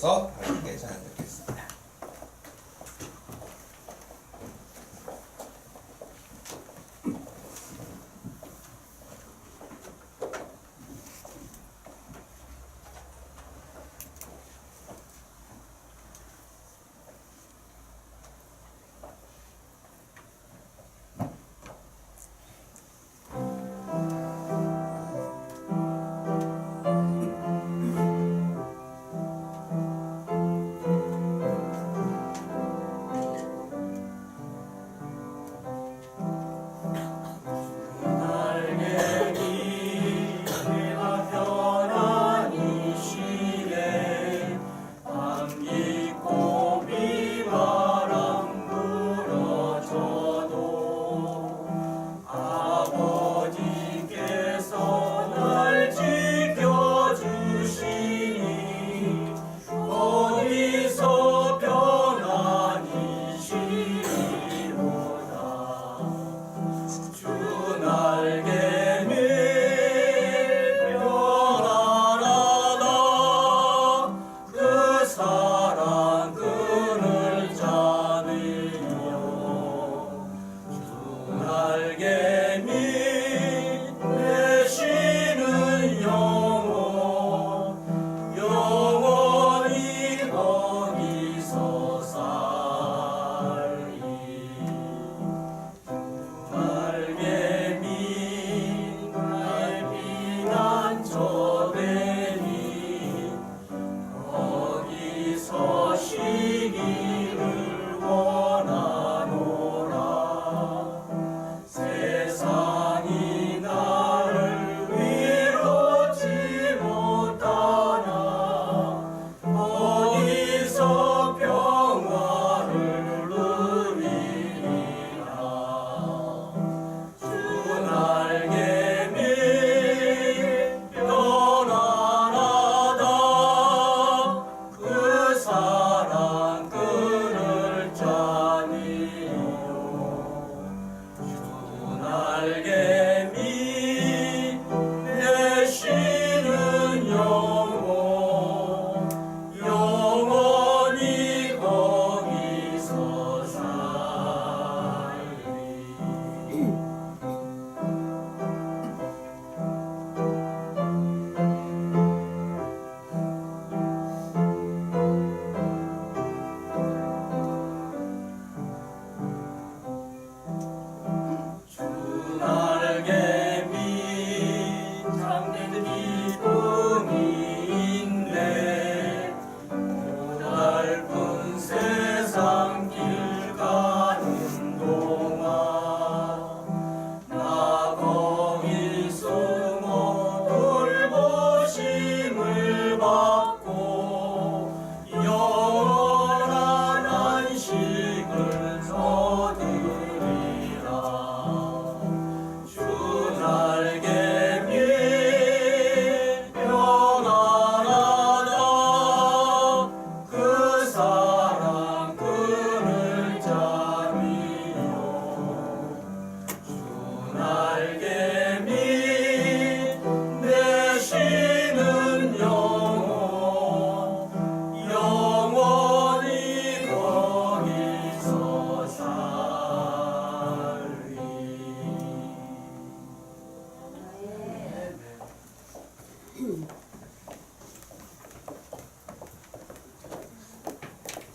주셔서 하나님께 찬양 드리겠습니다.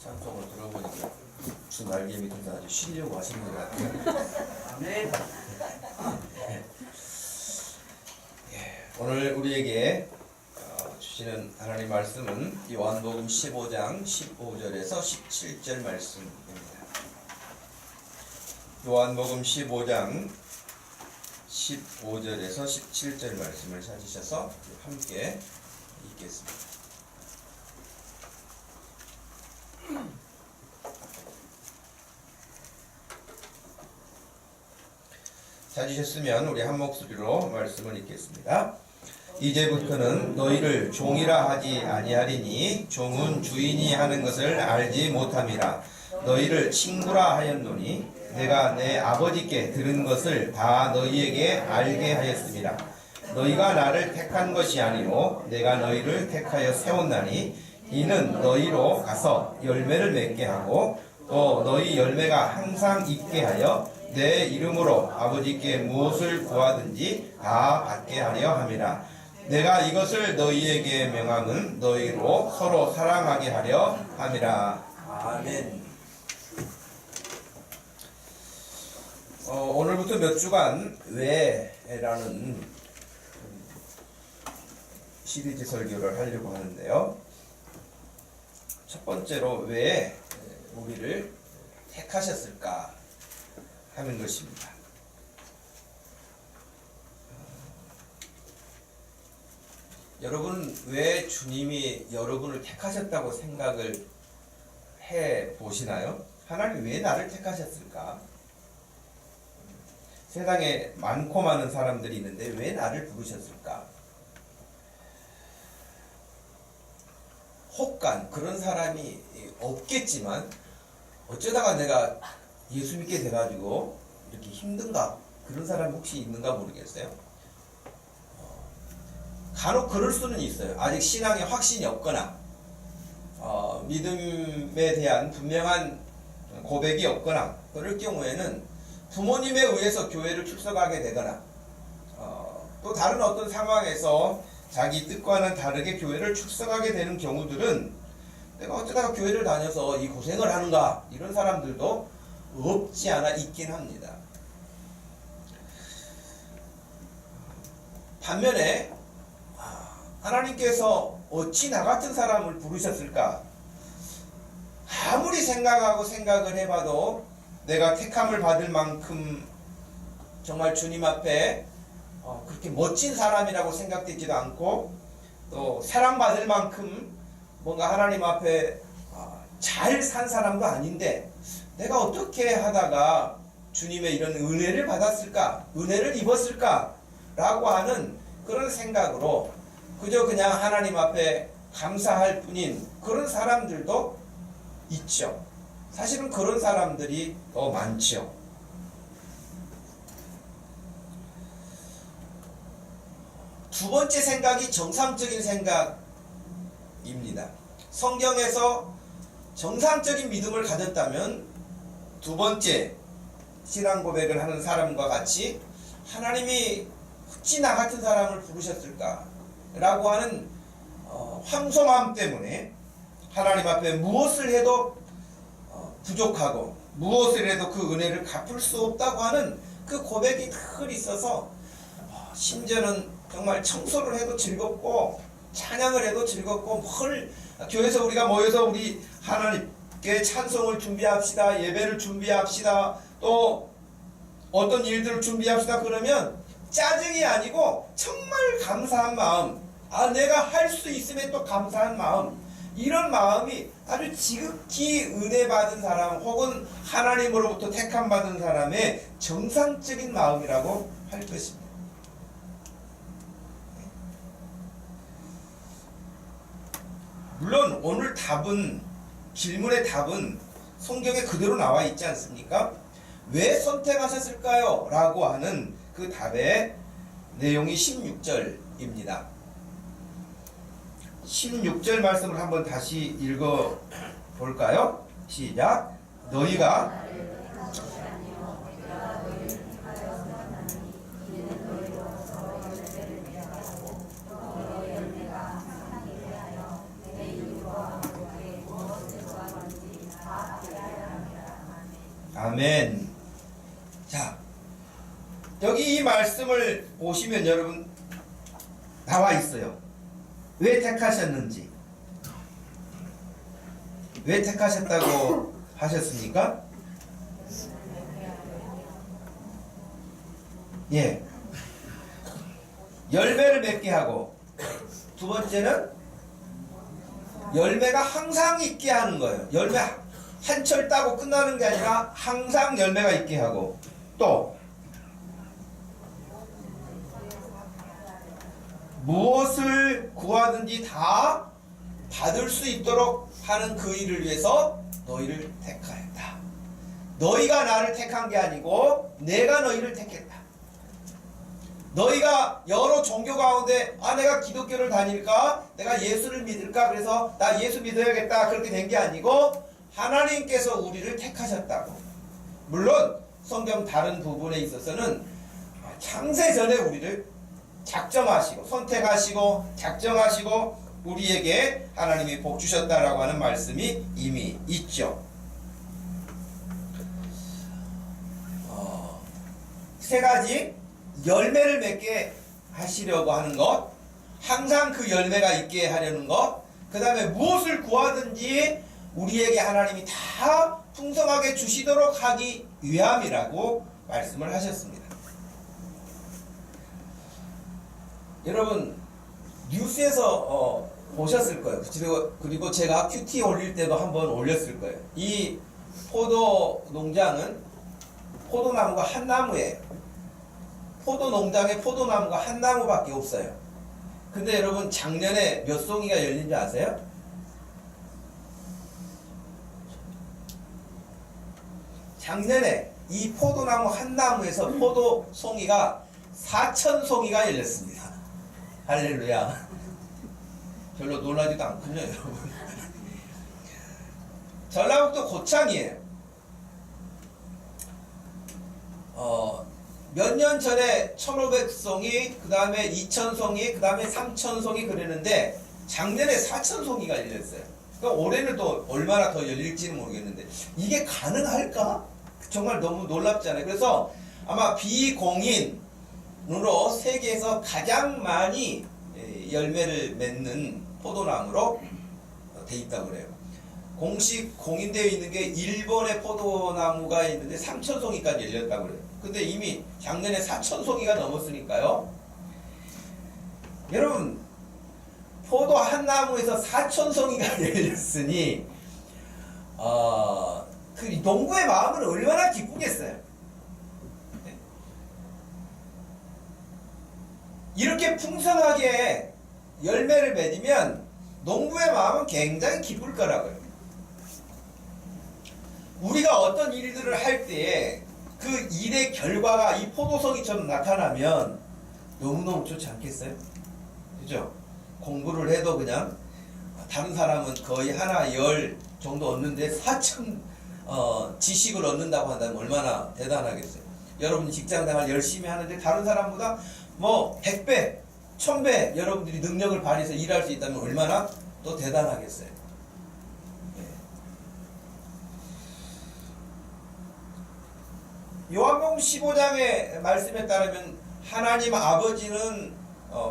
찬송을 들어보니까 무슨 날개미 든지 아주 쉬려고 하시는 것 같아요. 아멘. 오늘 우리에게 주시는 하나님 말씀은 요한복음 15장 15절에서 17절 말씀입니다. 요한복음 15장 15절에서 17절 말씀을 찾으셔서 함께 읽겠습니다. 찾으셨으면 우리 한 목소리로 말씀을 읽겠습니다. 이제부터는 너희를 종이라 하지 아니하리니 종은 주인이 하는 것을 알지 못함이라. 너희를 친구라 하였노니 내가 내 아버지께 들은 것을 다 너희에게 알게 하였습니다. 너희가 나를 택한 것이 아니요 내가 너희를 택하여 세웠나니 이는 너희로 가서 열매를 맺게 하고 또 너희 열매가 항상 있게 하여 내 이름으로 아버지께 무엇을 구하든지 다 받게 하려 함이라. 내가 이것을 너희에게 명함은 너희로 서로 사랑하게 하려 함이라. 아멘. 오늘부터 몇 주간 왜라는 시리즈 설교를 하려고 하는데요. 첫 번째로 왜 우리를 택하셨을까 하는 것입니다. 여러분, 왜 주님이 여러분을 택하셨다고 생각을 해 보시나요? 하나님 왜 나를 택하셨을까? 세상에 많고 많은 사람들이 있는데 왜 나를 부르셨을까? 혹간 그런 사람이 없겠지만 어쩌다가 내가 예수 믿게 돼가지고 이렇게 힘든가? 그런 사람이 혹시 있는가 모르겠어요. 간혹 그럴 수는 있어요. 아직 신앙에 확신이 없거나 믿음에 대한 분명한 고백이 없거나 그럴 경우에는 부모님에 의해서 교회를 출석하게 되거나 또 다른 어떤 상황에서 자기 뜻과는 다르게 교회를 출석하게 되는 경우들은 내가 어쩌다가 교회를 다녀서 이 고생을 하는가 이런 사람들도 없지 않아 있긴 합니다. 반면에 하나님께서 어찌 나 같은 사람을 부르셨을까? 아무리 생각을 해봐도 내가 택함을 받을 만큼 정말 주님 앞에 그렇게 멋진 사람이라고 생각되지도 않고 또 사랑받을 만큼 뭔가 하나님 앞에 잘 산 사람도 아닌데 내가 어떻게 하다가 주님의 이런 은혜를 받았을까? 은혜를 입었을까? 라고 하는 그런 생각으로 그저 그냥 하나님 앞에 감사할 뿐인 그런 사람들도 있죠. 사실은 그런 사람들이 더 많죠. 두 번째 생각이 정상적인 생각입니다. 성경에서 정상적인 믿음을 가졌다면 두 번째 신앙 고백을 하는 사람과 같이 하나님이 어찌 나 같은 사람을 부르셨을까? 라고 하는 황송함 때문에 하나님 앞에 무엇을 해도 부족하고 무엇을 해도 그 은혜를 갚을 수 없다고 하는 그 고백이 늘 있어서 심지어는 정말 청소를 해도 즐겁고 찬양을 해도 즐겁고 교회에서 우리가 모여서 우리 하나님께 찬송을 준비합시다, 예배를 준비합시다, 또 어떤 일들을 준비합시다 그러면 짜증이 아니고 정말 감사한 마음, 내가 할 수 있음에 또 감사한 마음, 이런 마음이 아주 지극히 은혜 받은 사람 혹은 하나님으로부터 택함 받은 사람의 정상적인 마음이라고 할 것입니다. 물론 오늘 질문의 답은 성경에 그대로 나와 있지 않습니까? 왜 선택하셨을까요? 라고 하는 그 답의 내용이 16절입니다. 16절 말씀을 한번 다시 읽어 볼까요? 시작. 너희가 아멘. 자, 여기 이 말씀을 보시면 여러분 나와 있어요. 왜 택하셨는지, 왜 택하셨다고 하셨습니까? 예, 열매를 맺게 하고, 두 번째는 열매가 항상 있게 하는 거예요. 열매 한철 따고 끝나는 게 아니라 항상 열매가 있게 하고, 또 무엇을 구하든지 다 받을 수 있도록 하는 그 일을 위해서 너희를 택하였다. 너희가 나를 택한 게 아니고 내가 너희를 택했다. 너희가 여러 종교 가운데 내가 기독교를 다닐까? 내가 예수를 믿을까? 그래서 나 예수 믿어야겠다. 그렇게 된 게 아니고 하나님께서 우리를 택하셨다고. 물론 성경 다른 부분에 있어서는 창세전에 우리를 작정하시고 선택하시고 작정하시고 우리에게 하나님이 복 주셨다라고 하는 말씀이 이미 있죠. 세 가지 열매를 맺게 하시려고 하는 것, 항상 그 열매가 있게 하려는 것, 그 다음에 무엇을 구하든지 우리에게 하나님이 다 풍성하게 주시도록 하기 위함이라고 말씀을 하셨습니다. 여러분 뉴스에서 보셨을 거예요. 그리고 제가 큐티 올릴 때도 한번 올렸을 거예요. 이 포도 농장은 포도나무가 한 나무예요. 포도 농장에 포도나무가 한 나무밖에 없어요. 근데 여러분 작년에 몇 송이가 열린지 아세요? 작년에 이 포도나무 한 나무에서 포도 송이가 4,000송이가 열렸습니다. 할렐루야. 별로 놀라지도 않군요, 여러분. 전라북도 고창이에요. 몇 년 전에 1,500송이, 그 다음에 2,000송이, 그 다음에 3,000송이 그랬는데 작년에 4,000송이가 열렸어요. 그러니까 올해는 또 얼마나 더 열릴지는 모르겠는데 이게 가능할까? 정말 너무 놀랍잖아요. 그래서 아마 비공인으로 세계에서 가장 많이 열매를 맺는 포도나무로 돼 있다고 그래요. 공식 공인되어 있는 게 일본의 포도나무가 있는데 3,000송이까지 열렸다고 그래요. 근데 이미 작년에 4,000송이가 넘었으니까요. 여러분 포도 한 나무에서 4,000송이가 열렸으니 그 농부의 마음은 얼마나 기쁘겠어요. 이렇게 풍성하게 열매를 맺으면 농부의 마음은 굉장히 기쁠 거라고요. 우리가 어떤 일들을 할 때에 그 일의 결과가 이 포도송이처럼 나타나면 너무너무 좋지 않겠어요? 그죠? 공부를 해도 그냥 다른 사람은 거의 하나 열 정도 얻는데 4,000 지식을 얻는다고 한다면 얼마나 대단하겠어요? 여러분 직장생활 열심히 하는데 다른 사람보다 뭐 100배, 1000배 여러분들이 능력을 발휘해서 일할 수 있다면 얼마나 더 대단하겠어요? 요한복음 15장의 말씀에 따르면 하나님 아버지는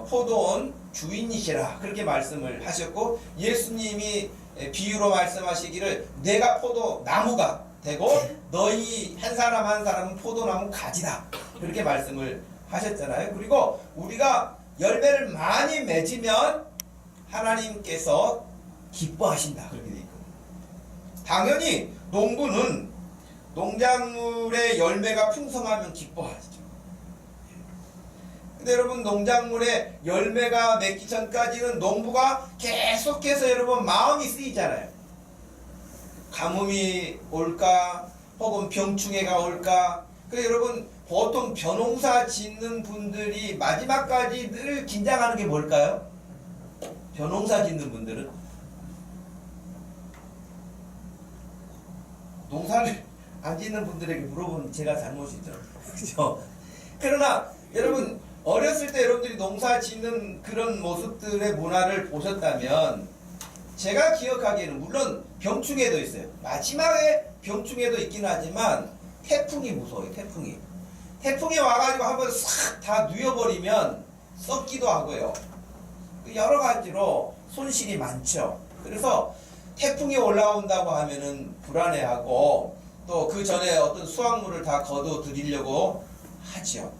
포도원 주인이시라 그렇게 말씀을 하셨고 예수님이 비유로 말씀하시기를 내가 포도나무가 되고 너희 한 사람 한 사람은 포도나무 가지다 그렇게 말씀을 하셨잖아요. 그리고 우리가 열매를 많이 맺으면 하나님께서 기뻐하신다 그렇게 되어 있거든요. 당연히 농부는 농작물의 열매가 풍성하면 기뻐하죠. 근데 여러분 농작물의 열매가 맺기 전까지는 농부가 계속해서 여러분 마음이 쓰이잖아요. 가뭄이 올까 혹은 병충해가 올까. 그래서 여러분 보통 벼농사 짓는 분들이 마지막까지 늘 긴장하는 게 뭘까요? 벼농사 짓는 분들은 농사를 안 짓는 분들에게 물어보면 제가 잘못이죠. 그죠? 그러나 여러분 어렸을 때 여러분들이 농사 짓는 그런 모습들의 문화를 보셨다면 제가 기억하기에는 물론 병충해도 있어요. 마지막에 병충해도 있긴 하지만 태풍이 무서워요. 태풍이 와가지고 한번 싹 다 누여버리면 썩기도 하고요. 여러 가지로 손실이 많죠. 그래서 태풍이 올라온다고 하면은 불안해하고 또 그 전에 어떤 수확물을 다 거둬들이려고 하죠.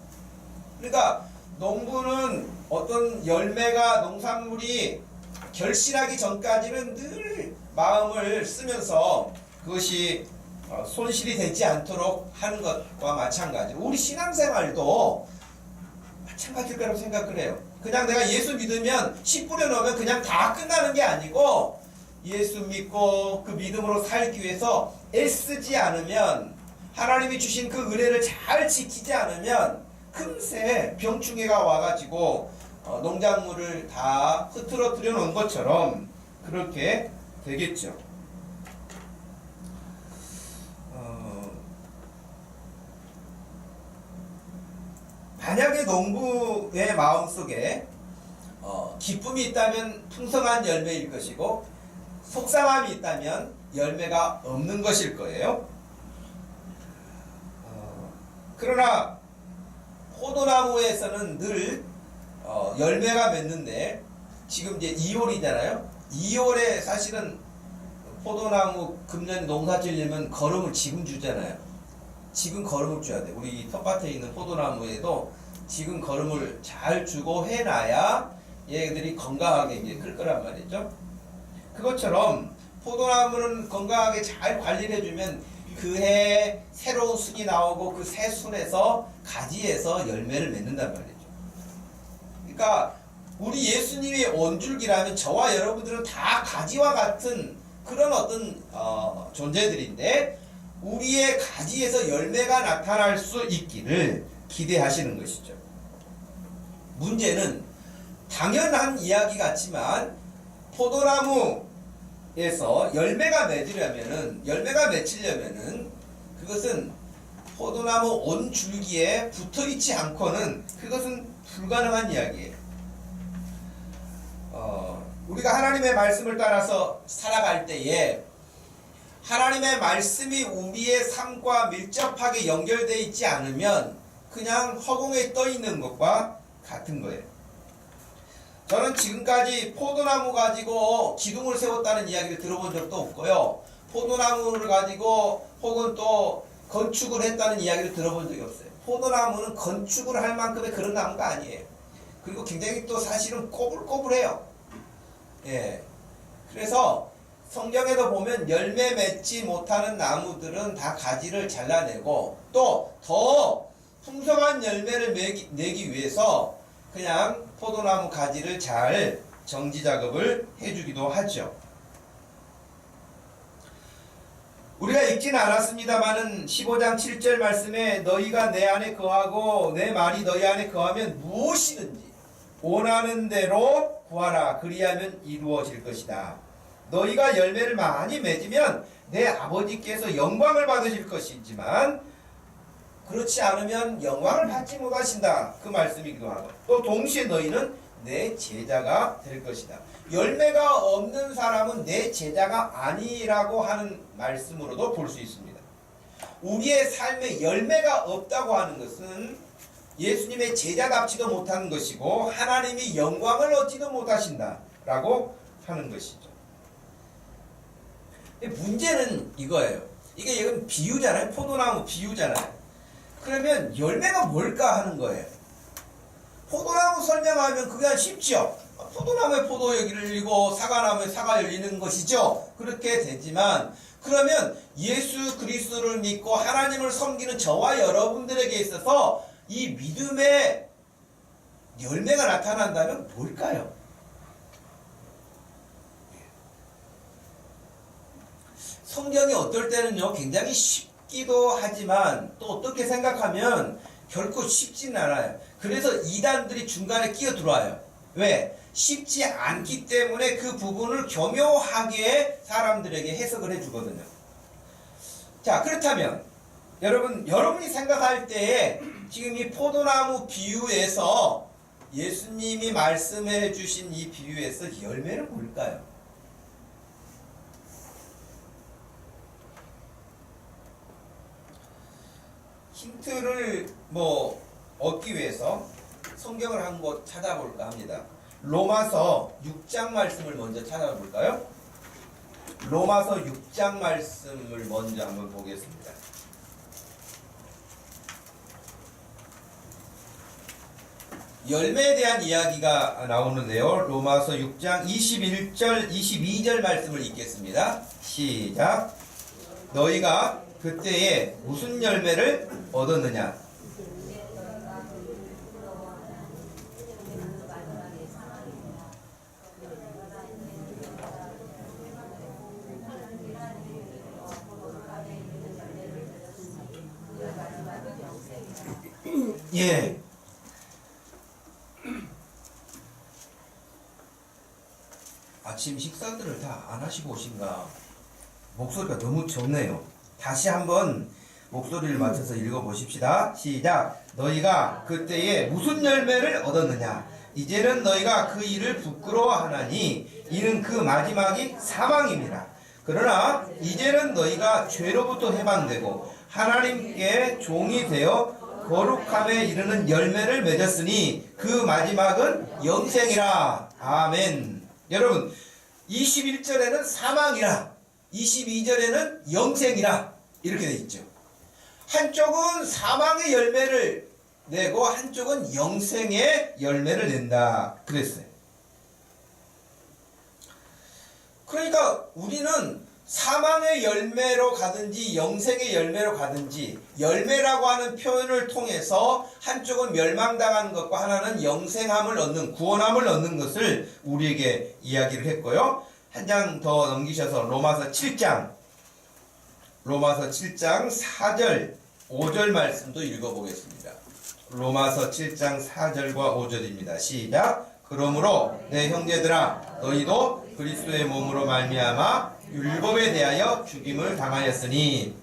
그러니까 농부는 어떤 열매가 농산물이 결실하기 전까지는 늘 마음을 쓰면서 그것이 손실이 되지 않도록 하는 것과 마찬가지로 우리 신앙생활도 마찬가지일 거라고 생각을 해요. 그냥 내가 예수 믿으면 씨 뿌려놓으면 그냥 다 끝나는 게 아니고 예수 믿고 그 믿음으로 살기 위해서 애쓰지 않으면 하나님이 주신 그 은혜를 잘 지키지 않으면 금세 병충해가 와가지고 농작물을 다 흐트러뜨려 놓은 것처럼 그렇게 되겠죠. 만약에 농부의 마음속에 기쁨이 있다면 풍성한 열매일 것이고 속상함이 있다면 열매가 없는 것일 거예요. 그러나 포도나무에서는 늘 열매가 맺는데 지금 이제 2월이잖아요. 2월에 사실은 포도나무 금년 농사 지으려면 거름을 지금 주잖아요. 지금 거름을 줘야 돼. 우리 텃밭에 있는 포도나무에도 지금 거름을 잘 주고 해놔야 얘들이 건강하게 이제 클 거란 말이죠. 그것처럼 포도나무는 건강하게 잘 관리를 해주면 그해 새로운 순이 나오고 그 새 순에서 가지에서 열매를 맺는단 말이죠. 그러니까 우리 예수님이 온줄기라면 저와 여러분들은 다 가지와 같은 그런 어떤 존재들인데 우리의 가지에서 열매가 나타날 수 있기를 기대하시는 것이죠. 문제는 당연한 이야기 같지만 포도나무에서 열매가 맺히려면은 그것은 포도나무 온 줄기에 붙어 있지 않고는 그것은 불가능한 이야기예요. 우리가 하나님의 말씀을 따라서 살아갈 때에 하나님의 말씀이 우리의 삶과 밀접하게 연결되어 있지 않으면 그냥 허공에 떠 있는 것과 같은 거예요. 저는 지금까지 포도나무 가지고 기둥을 세웠다는 이야기를 들어본 적도 없고요. 포도나무를 가지고 혹은 또 건축을 했다는 이야기를 들어본 적이 없어요. 포도나무는 건축을 할 만큼의 그런 나무가 아니에요. 그리고 굉장히 또 사실은 꼬불꼬불해요. 예. 그래서 성경에도 보면 열매 맺지 못하는 나무들은 다 가지를 잘라내고 또 더 풍성한 열매를 내기 위해서 그냥 포도나무 가지를 잘 정지 작업을 해주기도 하죠. 우리가 읽지는 않았습니다만은 15장 7절 말씀에 너희가 내 안에 거하고 내 말이 너희 안에 거하면 무엇이든지 원하는 대로 구하라. 그리하면 이루어질 것이다. 너희가 열매를 많이 맺으면 내 아버지께서 영광을 받으실 것이지만 그렇지 않으면 영광을 받지 못하신다. 그 말씀이기도 하고 또 동시에 너희는 내 제자가 될 것이다. 열매가 없는 사람은 내 제자가 아니라고 하는 말씀으로도 볼 수 있습니다. 우리의 삶에 열매가 없다고 하는 것은 예수님의 제자답지도 못하는 것이고 하나님이 영광을 얻지도 못하신다라고 하는 것이죠. 문제는 이거예요. 이게 이건 비유잖아요. 포도나무 비유잖아요. 그러면 열매가 뭘까 하는 거예요. 포도나무 설명하면 그게 쉽죠. 포도나무에 포도 열리고 사과나무에 사과 열리는 것이죠. 그렇게 되지만 그러면 예수 그리스도를 믿고 하나님을 섬기는 저와 여러분들에게 있어서 이 믿음의 열매가 나타난다면 뭘까요? 성경이 어떨 때는요 굉장히 쉽기도 하지만 또 어떻게 생각하면 결코 쉽지는 않아요. 그래서 이단들이 중간에 끼어 들어와요. 왜? 쉽지 않기 때문에 그 부분을 교묘하게 사람들에게 해석을 해주거든요. 자, 그렇다면 여러분이 생각할 때에 지금 이 포도나무 비유에서 예수님이 말씀해 주신 이 비유에서 열매는 뭘까요? 힌트를 얻기 위해서 성경을 한 곳 찾아볼까 합니다. 로마서 6장 말씀을 먼저 찾아볼까요? 로마서 6장 말씀을 먼저 한번 보겠습니다. 열매에 대한 이야기가 나오는데요. 로마서 6장 21절, 22절 말씀을 읽겠습니다. 시작. 너희가 그때에 무슨 열매를 얻었느냐? 예. 아침 식사들을 다 안 하시고 오신가? 목소리가 너무 좋네요. 다시 한번 목소리를 맞춰서 읽어보십시다. 시작. 너희가 그때에 무슨 열매를 얻었느냐? 이제는 너희가 그 일을 부끄러워하나니 이는 그 마지막이 사망입니다. 그러나 이제는 너희가 죄로부터 해방되고 하나님께 종이 되어 거룩함에 이르는 열매를 맺었으니 그 마지막은 영생이라. 아멘. 여러분, 21절에는 사망이라, 22절에는 영생이라 이렇게 되어 있죠. 한쪽은 사망의 열매를 내고 한쪽은 영생의 열매를 낸다 그랬어요. 그러니까 우리는 사망의 열매로 가든지 영생의 열매로 가든지 열매라고 하는 표현을 통해서 한쪽은 멸망당하는 것과 하나는 영생함을 얻는, 구원함을 얻는 것을 우리에게 이야기를 했고요. 한 장 더 넘기셔서 로마서 7장 4절 5절 말씀도 읽어보겠습니다. 로마서 7장 4절과 5절입니다. 시작. 그러므로 내 형제들아 너희도 그리스도의 몸으로 말미암아 율법에 대하여 죽임을 당하였으니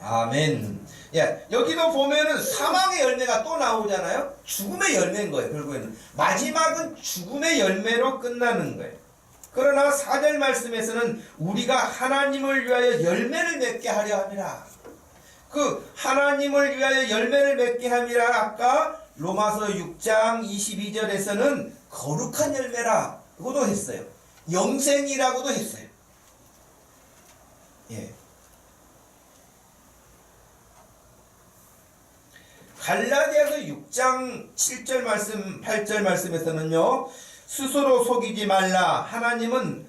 아멘. 예, 여기도 보면은 사망의 열매가 또 나오잖아요. 죽음의 열매인 거예요. 결국에는 마지막은 죽음의 열매로 끝나는 거예요. 그러나 4절 말씀에서는 우리가 하나님을 위하여 열매를 맺게 하려 함이라. 그 하나님을 위하여 열매를 맺게 함이라 아까 로마서 6장 22절에서는 거룩한 열매라고도 했어요. 영생이라고도 했어요. 예. 갈라디아서 6장 7절 말씀 8절 말씀에서는요, 스스로 속이지 말라. 하나님은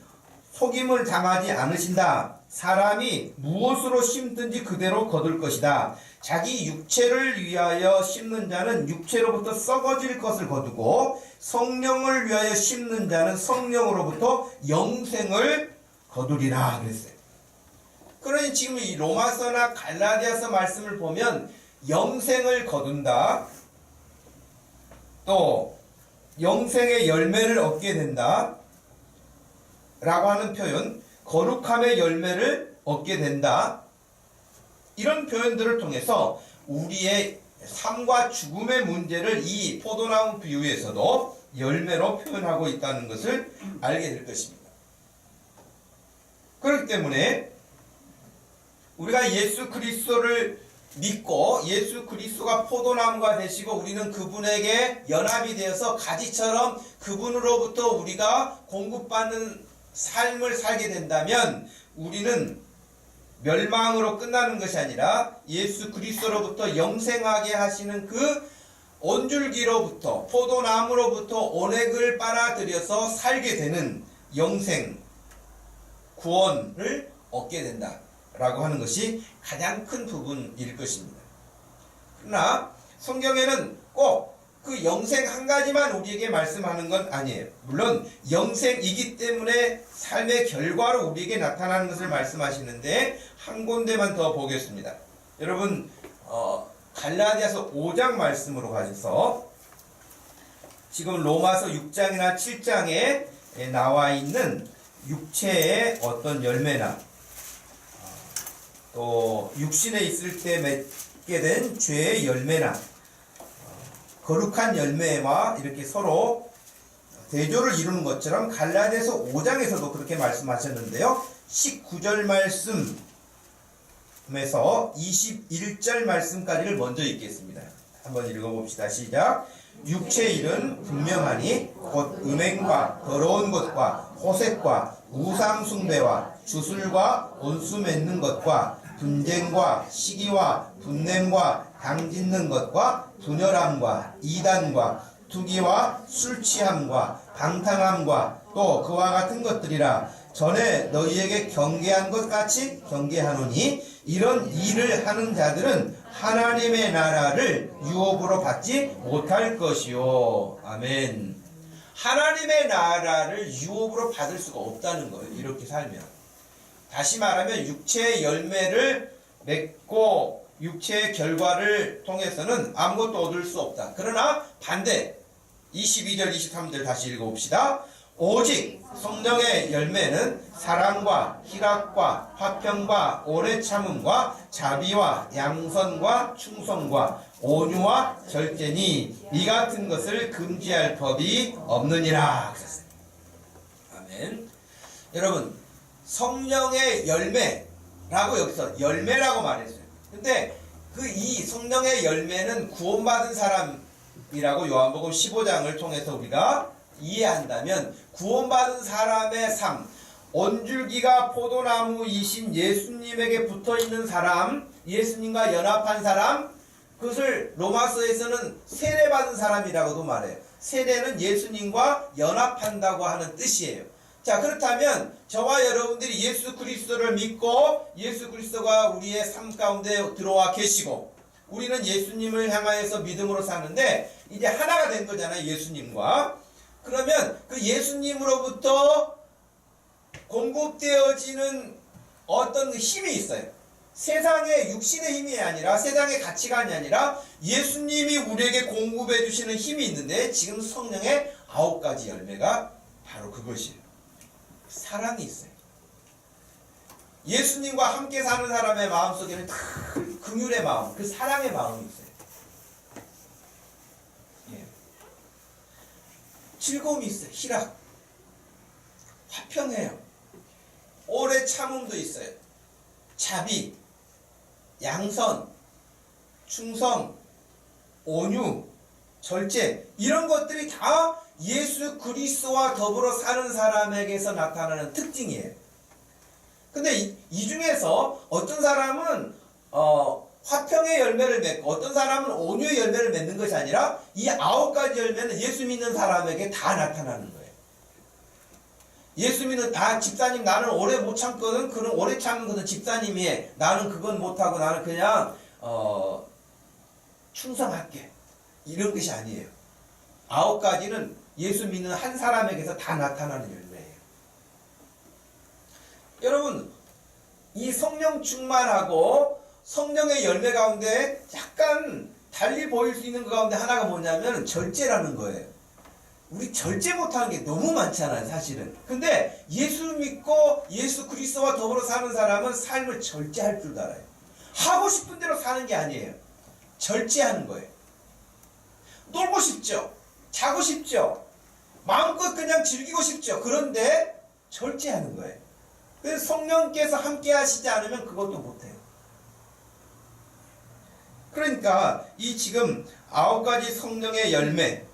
속임을 당하지 않으신다. 사람이 무엇으로 심든지 그대로 거둘 것이다. 자기 육체를 위하여 심는 자는 육체로부터 썩어질 것을 거두고 성령을 위하여 심는 자는 성령으로부터 영생을 거두리라 그랬어요. 그러니 지금 이 로마서나 갈라디아서 말씀을 보면 영생을 거둔다, 또 영생의 열매를 얻게 된다 라고 하는 표현, 거룩함의 열매를 얻게 된다, 이런 표현들을 통해서 우리의 삶과 죽음의 문제를 이 포도나무 비유에서도 열매로 표현하고 있다는 것을 알게 될 것입니다. 그렇기 때문에 우리가 예수 그리스도를 믿고 예수 그리스도가 포도나무가 되시고 우리는 그분에게 연합이 되어서 가지처럼 그분으로부터 우리가 공급받는 삶을 살게 된다면 우리는 멸망으로 끝나는 것이 아니라 예수 그리스도로부터 영생하게 하시는 그 온줄기로부터 포도나무로부터 온액을 빨아들여서 살게 되는 영생, 구원을 얻게 된다 라고 하는 것이 가장 큰 부분일 것입니다. 그러나 성경에는 꼭 그 영생 한 가지만 우리에게 말씀하는 건 아니에요. 물론 영생이기 때문에 삶의 결과로 우리에게 나타나는 것을 말씀하시는데 한 군데만 더 보겠습니다. 여러분 갈라디아서 5장 말씀으로 가셔서 지금 로마서 6장이나 7장에 나와 있는 육체의 어떤 열매나 또 육신에 있을 때 맺게 된 죄의 열매나 거룩한 열매와 이렇게 서로 대조를 이루는 것처럼 갈라디아서 5장에서도 그렇게 말씀하셨는데요. 19절 말씀에서 21절 말씀까지를 먼저 읽겠습니다. 한번 읽어봅시다. 시작. 육체의 일은 분명하니 곧 음행과 더러운 것과 호색과 우상 숭배와 주술과 온수 맺는 것과 분쟁과 시기와 분냄과 당짓는 것과 분열함과 이단과 투기와 술취함과 방탕함과 또 그와 같은 것들이라. 전에 너희에게 경계한 것 같이 경계하노니 이런 일을 하는 자들은 하나님의 나라를 유업으로 받지 못할 것이요. 아멘. 하나님의 나라를 유업으로 받을 수가 없다는 거예요. 이렇게 살면. 다시 말하면 육체의 열매를 맺고 육체의 결과를 통해서는 아무것도 얻을 수 없다. 그러나 반대 22절 23절 다시 읽어봅시다. 오직 성령의 열매는 사랑과 희락과 화평과 오래 참음과 자비와 양선과 충성과 온유와 절제니 이 같은 것을 금지할 법이 없느니라. 아멘. 여러분, 성령의 열매라고 여기서 열매라고 말했어요. 근데 그 이 성령의 열매는 구원받은 사람이라고 요한복음 15장을 통해서 우리가 이해한다면 구원받은 사람의 삶, 온줄기가 포도나무이신 예수님에게 붙어있는 사람, 예수님과 연합한 사람, 그것을 로마서에서는 세례받은 사람이라고도 말해요. 세례는 예수님과 연합한다고 하는 뜻이에요. 자, 그렇다면 저와 여러분들이 예수 그리스도를 믿고 예수 그리스도가 우리의 삶 가운데 들어와 계시고 우리는 예수님을 향하여서 믿음으로 사는데 이제 하나가 된 거잖아요. 예수님과. 그러면 그 예수님으로부터 공급되어지는 어떤 힘이 있어요. 세상의 육신의 힘이 아니라 세상의 가치관이 아니라 예수님이 우리에게 공급해 주시는 힘이 있는데 지금 성령의 9가지 열매가 바로 그것이에요. 사랑이 있어요. 예수님과 함께 사는 사람의 마음속에는 큰 긍휼의 마음, 그 사랑의 마음이 있어요. 예. 즐거움이 있어요. 희락, 화평해요. 오래 참음도 있어요. 자비, 양선, 충성, 온유, 절제, 이런 것들이 다 예수 그리스도와 더불어 사는 사람에게서 나타나는 특징이에요. 근데 이 중에서 어떤 사람은 화평의 열매를 맺고 어떤 사람은 온유의 열매를 맺는 것이 아니라 이 9가지 열매는 예수 믿는 사람에게 다 나타나는 거예요. 예수 믿는 집사님 나는 오래 못 참거든. 그런 오래 참는 것은 집사님이 해. 나는 그건 못하고 나는 그냥 충성할게. 이런 것이 아니에요. 9가지는 예수 믿는 한 사람에게서 다 나타나는 열매예요. 여러분, 이 성령 충만하고 성령의 열매 가운데 약간 달리 보일 수 있는 것 가운데 하나가 뭐냐면 절제라는 거예요. 우리 절제 못하는 게 너무 많잖아요, 사실은. 근데 예수 믿고 예수 그리스도와 더불어 사는 사람은 삶을 절제할 줄 알아요. 하고 싶은 대로 사는 게 아니에요. 절제하는 거예요. 놀고 싶죠. 자고 싶죠. 마음껏 그냥 즐기고 싶죠. 그런데 절제하는 거예요. 그래서 성령께서 함께 하시지 않으면 그것도 못해요. 그러니까 이 지금 9가지 성령의 열매를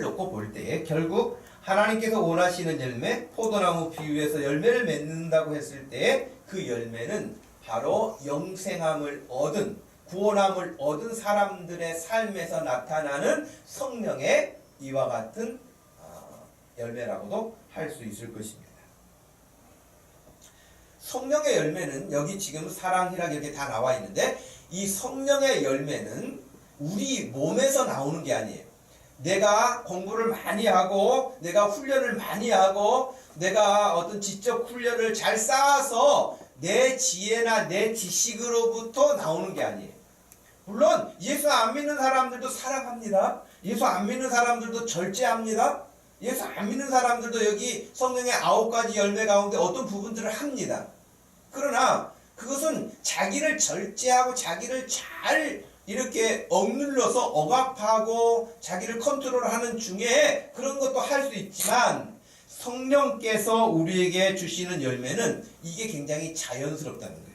놓고 볼 때 결국 하나님께서 원하시는 열매, 포도나무 비유에서 열매를 맺는다고 했을 때 그 열매는 바로 영생함을 얻은, 구원함을 얻은 사람들의 삶에서 나타나는 성령의 이와 같은 열매라고도 할 수 있을 것입니다. 성령의 열매는 여기 지금 사랑, 희락 이렇게 다 나와 있는데 이 성령의 열매는 우리 몸에서 나오는 게 아니에요. 내가 공부를 많이 하고 내가 훈련을 많이 하고 내가 어떤 지적 훈련을 잘 쌓아서 내 지혜나 내 지식으로부터 나오는 게 아니에요. 물론 예수 안 믿는 사람들도 사랑합니다. 예수 안 믿는 사람들도 절제합니다. 예수 안 믿는 사람들도 여기 성령의 9가지 열매 가운데 어떤 부분들을 합니다. 그러나 그것은 자기를 절제하고 자기를 잘 이렇게 억눌러서 억압하고 자기를 컨트롤하는 중에 그런 것도 할 수 있지만 성령께서 우리에게 주시는 열매는 이게 굉장히 자연스럽다는 거예요.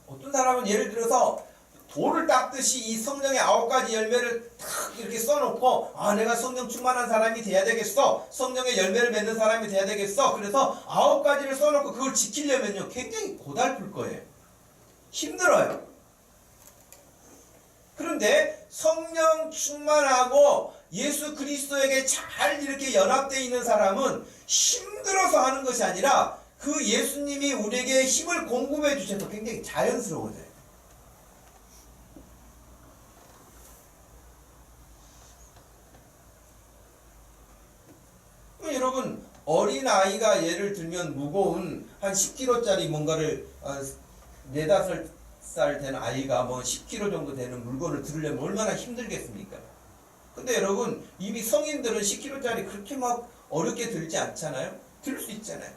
어떤 사람은 예를 들어서 돌을 닦듯이 이 성령의 9가지 열매를 탁 이렇게 써놓고 내가 성령 충만한 사람이 돼야 되겠어. 성령의 열매를 맺는 사람이 돼야 되겠어. 그래서 9가지를 써놓고 그걸 지키려면요 굉장히 고달플 거예요. 힘들어요. 그런데 성령 충만하고 예수 그리스도에게 잘 이렇게 연합되어 있는 사람은 힘들어서 하는 것이 아니라 그 예수님이 우리에게 힘을 공급해 주셔서 굉장히 자연스러워져요. 어린아이가 예를 들면 무거운 한 10kg짜리 뭔가를 4-5살 된 아이가 뭐 10kg 정도 되는 물건을 들으려면 얼마나 힘들겠습니까? 근데 여러분 이미 성인들은 10kg짜리 그렇게 막 어렵게 들지 않잖아요? 들 수 있잖아요.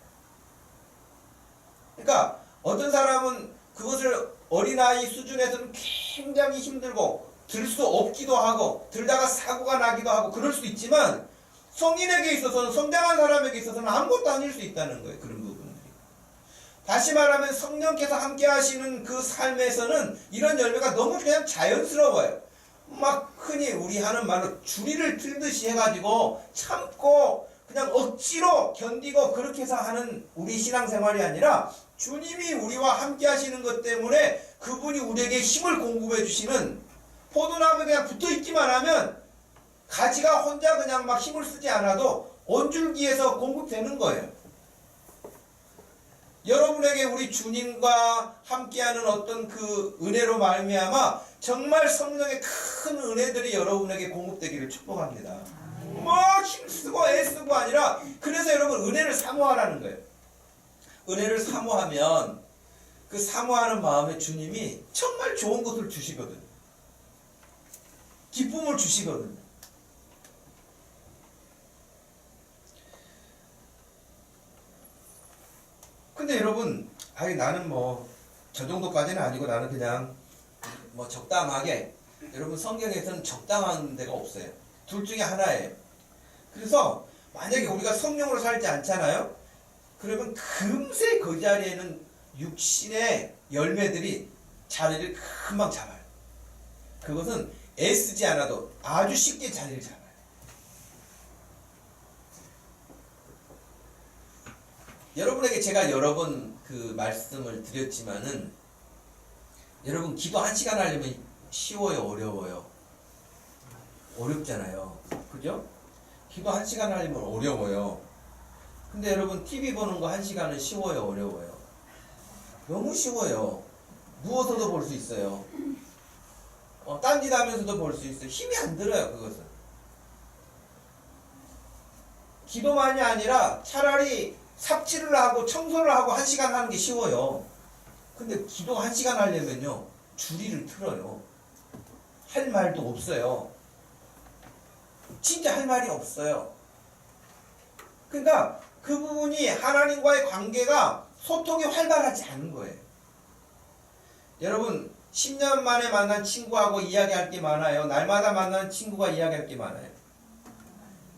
그러니까 어떤 사람은 그것을 어린아이 수준에서는 굉장히 힘들고 들 수 없기도 하고 들다가 사고가 나기도 하고 그럴 수 있지만 성인에게 있어서는 성장한 사람에게 있어서는 아무것도 아닐 수 있다는 거예요. 그런 부분들이. 다시 말하면 성령께서 함께 하시는 그 삶에서는 이런 열매가 너무 그냥 자연스러워요. 막 흔히 우리 하는 말로 주리를 틀듯이 해가지고 참고 그냥 억지로 견디고 그렇게 해서 하는 우리 신앙생활이 아니라 주님이 우리와 함께 하시는 것 때문에 그분이 우리에게 힘을 공급해 주시는 포도나무에 그냥 붙어 있기만 하면 가지가 혼자 그냥 막 힘을 쓰지 않아도 온줄기에서 공급되는 거예요. 여러분에게 우리 주님과 함께하는 어떤 그 은혜로 말미암아 정말 성령의 큰 은혜들이 여러분에게 공급되기를 축복합니다. 막 힘쓰고 애쓰고 아니라 그래서 여러분 은혜를 사모하라는 거예요. 은혜를 사모하면 그 사모하는 마음에 주님이 정말 좋은 것을 주시거든요. 기쁨을 주시거든요. 근데 여러분, 나는 뭐 저 정도까지는 아니고 나는 그냥 뭐 적당하게, 여러분 성경에서는 적당한 데가 없어요. 둘 중에 하나예요. 그래서 만약에 우리가 성령으로 살지 않잖아요? 그러면 금세 그 자리에는 육신의 열매들이 자리를 금방 잡아요. 그것은 애쓰지 않아도 아주 쉽게 자리를 잡아요. 여러분에게 제가 여러 번 그 말씀을 드렸지만은 여러분 기도 1시간 하려면 쉬워요, 어려워요? 어렵잖아요. 그죠? 기도 1시간 하려면 어려워요. 근데 여러분 TV 보는 거 1시간은 쉬워요, 어려워요? 너무 쉬워요. 누워서도 볼 수 있어요. 딴짓 하면서도 볼 수 있어요. 힘이 안 들어요, 그것은. 기도만이 아니라 차라리 삽질을 하고 청소를 하고 1시간 하는 게 쉬워요. 근데 기도 1시간 하려면요, 주리를 틀어요. 할 말도 없어요. 진짜 할 말이 없어요. 그러니까 그 부분이 하나님과의 관계가 소통이 활발하지 않은 거예요. 여러분 10년 만에 만난 친구하고 이야기할 게 많아요? 날마다 만나는 친구가 이야기할 게 많아요?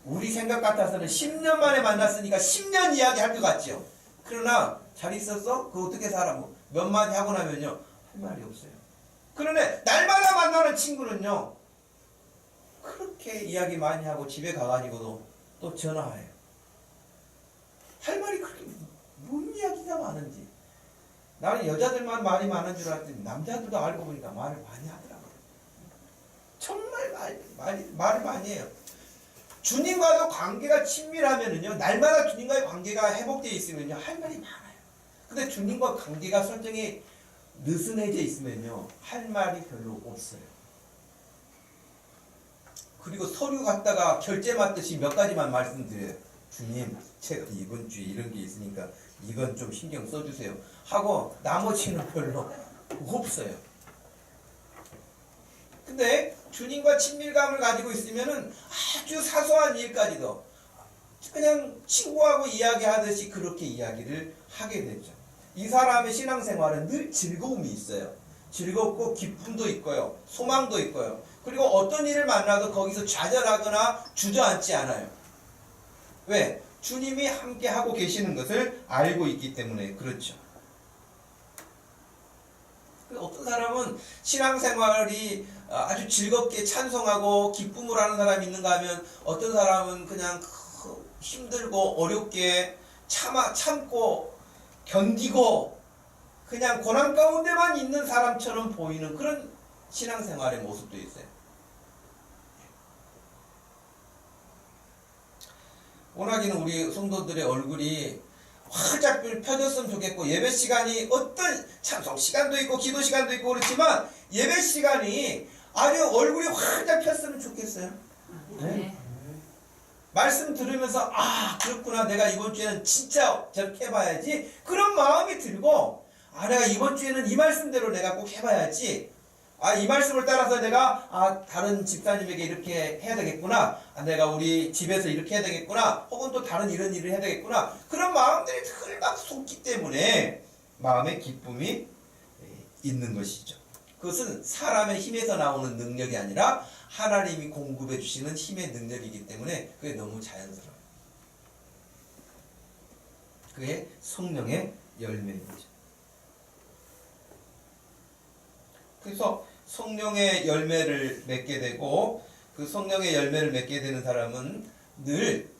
우리 생각 같아서는 10년 만에 만났으니까 10년 이야기할 것 같죠? 그러나 잘 있었어? 그거 어떻게 살아? 뭐 몇 마디 하고 나면요, 할 말이 없어요. 그런데 날마다 만나는 친구는요, 그렇게 이야기 많이 하고 집에 가가지고도 또 전화해요. 할 말이 그렇게 뭔 이야기가 많은지. 나는 여자들만 말이 많은 줄 알았더니 남자들도 알고 보니까 말을 많이 하더라고요. 정말 말을 많이 해요. 주님과도 관계가 친밀하면은요, 날마다 주님과의 관계가 회복되어 있으면요, 할 말이 많아요. 근데 주님과 관계가 설정이 느슨해져 있으면요, 할 말이 별로 없어요. 그리고 서류 갖다가 결제 맞듯이 몇 가지만 말씀드려요. 주님, 제가 이번 주에 이런 게 있으니까 이건 좀 신경 써주세요 하고 나머지는 별로 없어요. 근데 주님과 친밀감을 가지고 있으면은 아주 사소한 일까지도 그냥 친구하고 이야기하듯이 그렇게 이야기를 하게 되죠. 이 사람의 신앙생활은 늘 즐거움이 있어요. 즐겁고 기쁨도 있고요, 소망도 있고요. 그리고 어떤 일을 만나도 거기서 좌절하거나 주저앉지 않아요. 왜? 주님이 함께 하고 계시는 것을 알고 있기 때문에 그렇죠. 어떤 사람은 신앙생활이 아주 즐겁게 찬송하고 기쁨을 하는 사람이 있는가 하면 어떤 사람은 그냥 힘들고 어렵게 참고 견디고 그냥 고난 가운데만 있는 사람처럼 보이는 그런 신앙생활의 모습도 있어요. 워낙에는 우리 성도들의 얼굴이 활짝 펴졌으면 좋겠고, 예배 시간이 어떤 찬송 시간도 있고 기도 시간도 있고 그렇지만 예배 시간이 아주 얼굴이 활짝 폈으면 좋겠어요. 네? 말씀 들으면서 아 그렇구나 내가 이번 주에는 진짜 저렇게 해봐야지 그런 마음이 들고 아 내가 이번 주에는 이 말씀대로 내가 꼭 해봐야지 아 이 말씀을 따라서 내가 아 다른 집사님에게 이렇게 해야 되겠구나 아 내가 우리 집에서 이렇게 해야 되겠구나 혹은 또 다른 이런 일을 해야 되겠구나 그런 마음들이 늘 막 솟기 때문에 마음의 기쁨이 있는 것이죠. 그것은 사람의 힘에서 나오는 능력이 아니라 하나님이 공급해 주시는 힘의 능력이기 때문에 그게 너무 자연스러워요. 그게 성령의 열매인 거죠. 그래서 성령의 열매를 맺게 되고 그 성령의 열매를 맺게 되는 사람은 늘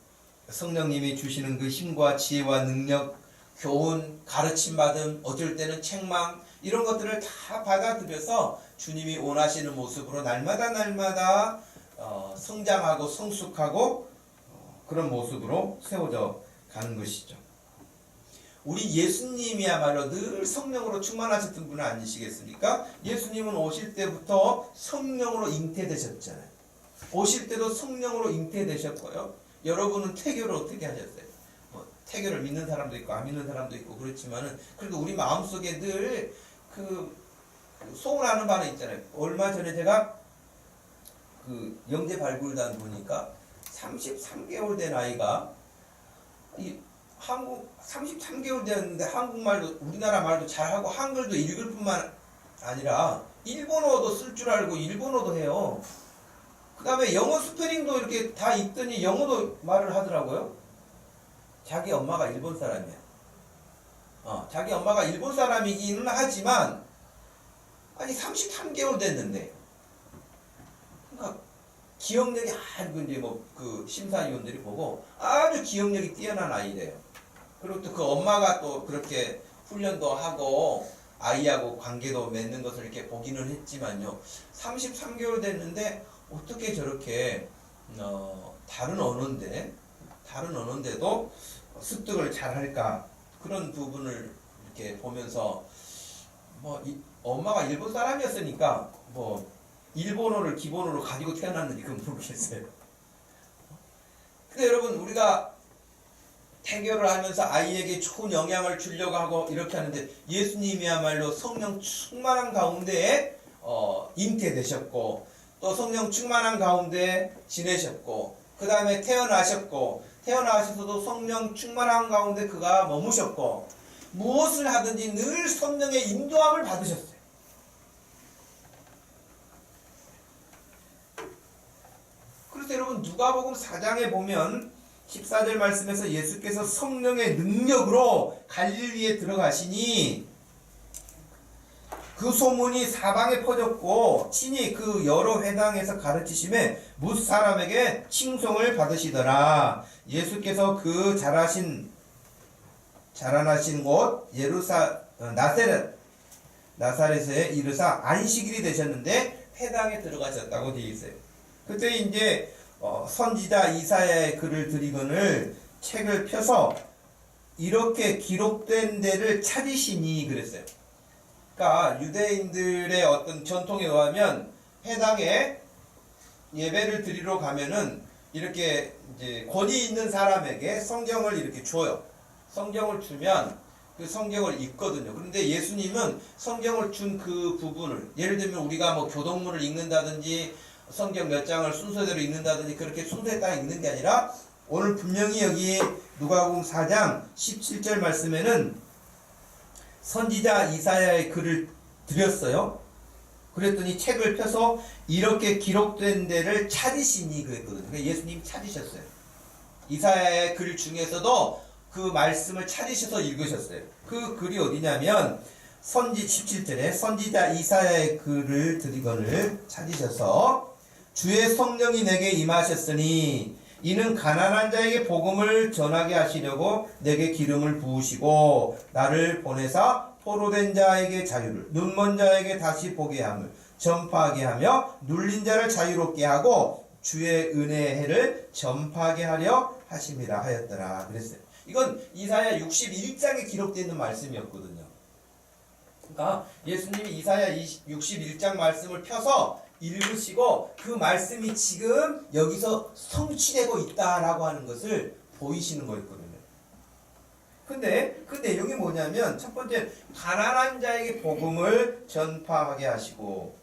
성령님이 주시는 그 힘과 지혜와 능력, 교훈, 가르침 받음, 어쩔 때는 책망 이런 것들을 다 받아들여서 주님이 원하시는 모습으로 날마다 성장하고 성숙하고 그런 모습으로 세워져 가는 것이죠. 우리 예수님이야말로 늘 성령으로 충만하셨던 분은 아니시겠습니까? 예수님은 오실 때부터 성령으로 잉태되셨잖아요. 오실 때도 성령으로 잉태되셨고요. 여러분은 태교를 어떻게 하셨어요? 태교를 믿는 사람도 있고 안 믿는 사람도 있고 그렇지만은 그래도 우리 마음속에 늘 그 소원하는 바는 있잖아요. 얼마 전에 제가 그 영재 발굴단 보니까 33개월 된 아이가 한국 33개월 됐는데 한국말도 우리나라 말도 잘하고 한글도 읽을 뿐만 아니라 일본어도 쓸 줄 알고 일본어도 해요. 그 다음에 영어 스페링도 이렇게 다 읽더니 영어도 말을 하더라고요. 자기 엄마가 일본 사람이야. 자기 엄마가 일본 사람이기는 하지만 아니 33개월 됐는데 그러니까 기억력이 아주 이제 뭐 그 심사위원들이 보고 아주 기억력이 뛰어난 아이래요. 그리고 또 그 엄마가 또 그렇게 훈련도 하고 아이하고 관계도 맺는 것을 이렇게 보기는 했지만요. 33개월 됐는데 어떻게 저렇게 다른 언어인데도 습득을 잘 할까 그런 부분을 이렇게 보면서 뭐 엄마가 일본 사람이었으니까 뭐 일본어를 기본으로 가지고 태어났는지 그건 모르겠어요. 근데 여러분 우리가 태교를 하면서 아이에게 좋은 영향을 주려고 하고 이렇게 하는데 예수님이야말로 성령 충만한 가운데 잉태되셨고 또 성령 충만한 가운데 지내셨고 그 다음에 태어나셔서도 성령 충만한 가운데 그가 머무셨고 무엇을 하든지 늘 성령의 인도함을 받으셨어요. 그래서 여러분 누가복음 4장에 보면 14절 말씀에서 예수께서 성령의 능력으로 갈릴리에 들어가시니 그 소문이 사방에 퍼졌고 친히 그 여러 회당에서 가르치심에 뭇 사람에게 칭송을 받으시더라. 예수께서 그 자라나신 곳 나사렛에 이르사 안식일이 되셨는데 회당에 들어가셨다고 되어 있어요. 그때 이제 선지자 이사야의 글을 드리거늘 책을 펴서 이렇게 기록된 데를 찾으시니 그랬어요. 그러니까 유대인들의 어떤 전통에 의하면 회당에 예배를 드리러 가면은 이렇게 이제 권위 있는 사람에게 성경을 이렇게 줘요. 성경을 주면 그 성경을 읽거든요. 그런데 예수님은 성경을 준 그 부분을 예를 들면 우리가 뭐 교동문을 읽는다든지 성경 몇 장을 순서대로 읽는다든지 그렇게 순서에 따라 읽는 게 아니라 오늘 분명히 여기 누가복음 4장 17절 말씀에는 선지자 이사야의 글을 드렸어요. 그랬더니 책을 펴서 이렇게 기록된 데를 찾으시니 그랬거든요. 그러니까 예수님이 찾으셨어요. 이사야의 글 중에서도 그 말씀을 찾으셔서 읽으셨어요. 그 글이 어디냐면 17절에 선지자 이사야의 글을 드리거늘 찾으셔서 주의 성령이 내게 임하셨으니 이는 가난한 자에게 복음을 전하게 하시려고 내게 기름을 부으시고 나를 보내사 포로된 자에게 자유를 눈먼 자에게 다시 보게 함을 전파하게 하며 눌린 자를 자유롭게 하고 주의 은혜의 해를 전파하게 하려 하심이라 하였더라 그랬어요. 이건 이사야 61장에 기록되어 있는 말씀이었거든요. 그러니까 예수님이 이사야 61장 말씀을 펴서 읽으시고 그 말씀이 지금 여기서 성취되고 있다라고 하는 것을 보이시는 거였거든요. 근데 그 내용이 뭐냐면 첫 번째 가난한 자에게 복음을 전파하게 하시고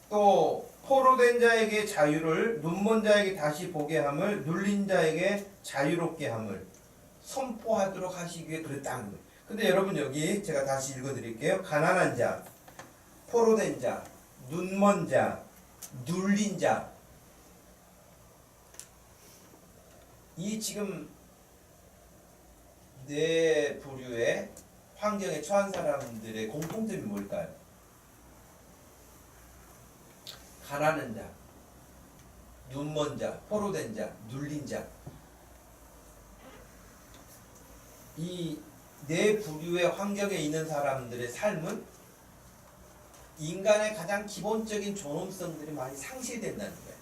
또 포로된 자에게 자유를 눈먼 자에게 다시 보게 함을 눌린 자에게 자유롭게 함을 선포하도록 하시기 위해 그랬다는 거예요. 근데 여러분 여기 제가 다시 읽어드릴게요. 가난한 자, 포로된 자, 눈먼 자, 눌린 자, 이 지금 네 부류의 환경에 처한 사람들의 공통점이 뭘까요? 가난한 자, 눈먼 자, 포로된 자, 눌린 자. 이 네 부류의 환경에 있는 사람들의 삶은 인간의 가장 기본적인 존엄성들이 많이 상실된다는 거예요.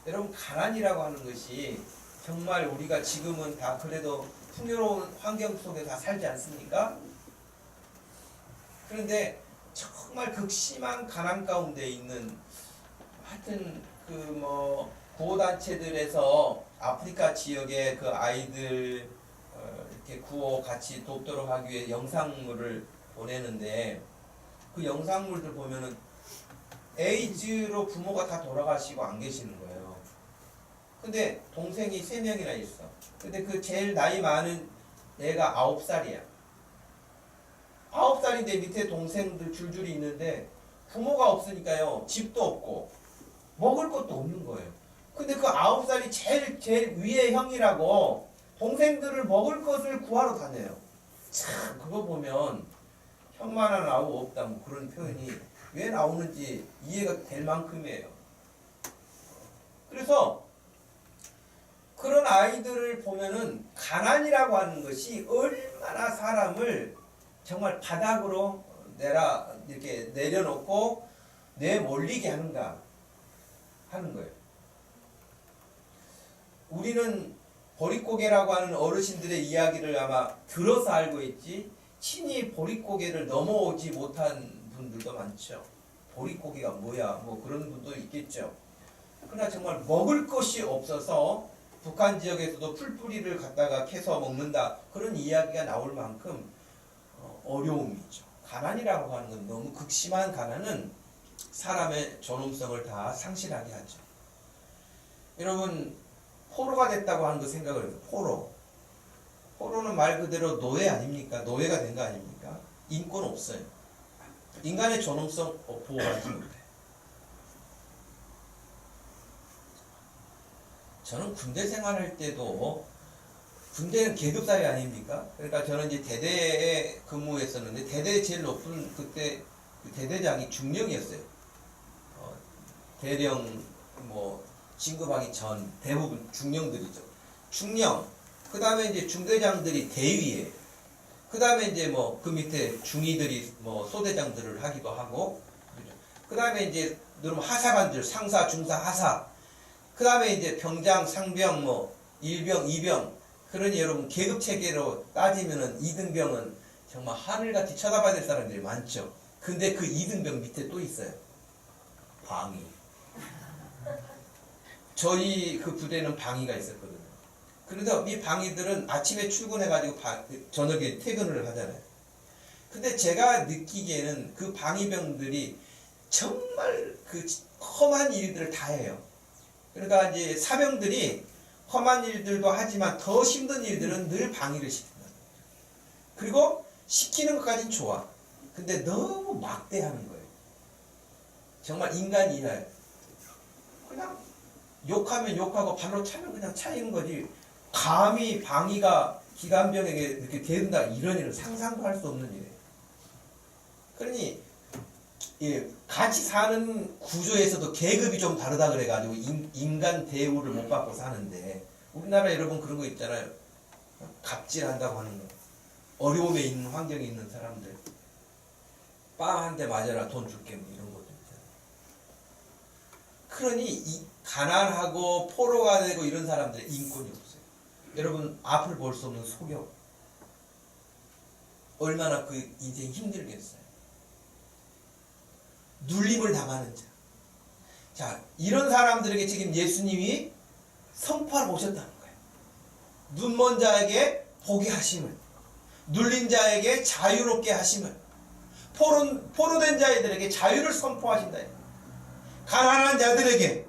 여러분 가난이라고 하는 것이 정말 우리가 지금은 다 그래도 풍요로운 환경 속에 다 살지 않습니까? 그런데 정말 극심한 가난 가운데 있는 하여튼 그 뭐 구호단체들에서 아프리카 지역의 그 아이들 이렇게 구호 같이 돕도록 하기 위해 영상물을 보내는데 그 영상물들 보면은 에이즈로 부모가 다 돌아가시고 안 계시는 거예요. 근데 동생이 3명이나 있어. 근데 그 제일 나이 많은 애가 9살이야. 9살인데 밑에 동생들 줄줄이 있는데 부모가 없으니까요. 집도 없고 먹을 것도 없는 거예요. 근데 그 9살이 제일 위의 형이라고 동생들을 먹을 것을 구하러 다녀요. 참 그거 보면 형만 하나 나오고 없다 뭐 그런 표현이 왜 나오는지 이해가 될 만큼이에요. 그래서 그런 아이들을 보면은 가난이라고 하는 것이 얼마나 사람을 정말 바닥으로 이렇게 내려놓고 내몰리게 하는가 하는 거예요. 우리는 보릿고개라고 하는 어르신들의 이야기를 아마 들어서 알고 있지 친히 보릿고개를 넘어오지 못한 분들도 많죠. 보릿고개가 뭐야 뭐 그런 분도 있겠죠. 그러나 정말 먹을 것이 없어서 북한 지역에서도 풀뿌리를 갖다가 캐서 먹는다 그런 이야기가 나올 만큼 어려움이 있죠. 가난이라고 하는 건 너무 극심한 가난은 사람의 존엄성을 다 상실하게 하죠. 여러분 포로가 됐다고 하는 거 생각을 해요. 포로는 말 그대로 노예 아닙니까? 노예가 된 거 아닙니까? 인권 없어요. 인간의 존엄성 보호하지 못해요. 저는 군대 생활할 때도 군대는 계급사회 아닙니까? 그러니까 저는 이제 대대에 근무했었는데 대대 제일 높은 그때 그 대대장이 중령이었어요. 대령 뭐 진급하기 전 대부분 중령들이죠. 중령. 그 다음에 이제 중대장들이 대위에. 그 다음에 이제 뭐 그 밑에 중위들이 뭐 소대장들을 하기도 하고. 그 다음에 이제 여러분 하사관들 상사, 중사, 하사. 그 다음에 이제 병장, 상병, 뭐 일병, 이병. 그러니 여러분 계급 체계로 따지면은 이등병은 정말 하늘같이 쳐다봐야 될 사람들이 많죠. 근데 그 이등병 밑에 또 있어요. 방위. 저희 그 부대는 방위가 있었거든요. 그래서 이 방위들은 아침에 출근해가지고 저녁에 퇴근을 하잖아요. 근데 제가 느끼기에는 그 방위병들이 정말 그 험한 일들을 다 해요. 그러니까 이제 사병들이 험한 일들도 하지만 더 힘든 일들은 늘 방위를 시킨다. 그리고 시키는 것까지는 좋아. 근데 너무 막대하는 거예요. 정말 인간이나요. 그냥 욕하면 욕하고 발로 차면 그냥 차이는 거지. 감히 방위가 기관병에게 이렇게 대든다 이런 일은 상상도 할 수 없는 일이에요. 그러니 같이 사는 구조에서도 계급이 좀 다르다 그래가지고 인간 대우를 못 받고 사는데 우리나라 여러분 그런 거 있잖아요. 갑질한다고 하는 거. 어려움에 있는 환경에 있는 사람들 빵 한 대 맞아라 돈 줄게 뭐 이런 것도 있잖아요. 그러니 이 가난하고 포로가 되고 이런 사람들의 인권이 없어요. 여러분 앞을 볼 수 없는 소경 얼마나 그 인생이 힘들겠어요. 눌림을 당하는 자. 자, 이런 사람들에게 지금 예수님이 선포하러 오셨다는 거예요. 눈먼 자에게 보게 하심을, 눌린 자에게 자유롭게 하심을, 포로된 자들에게 자유를 선포하신다. 가난한 자들에게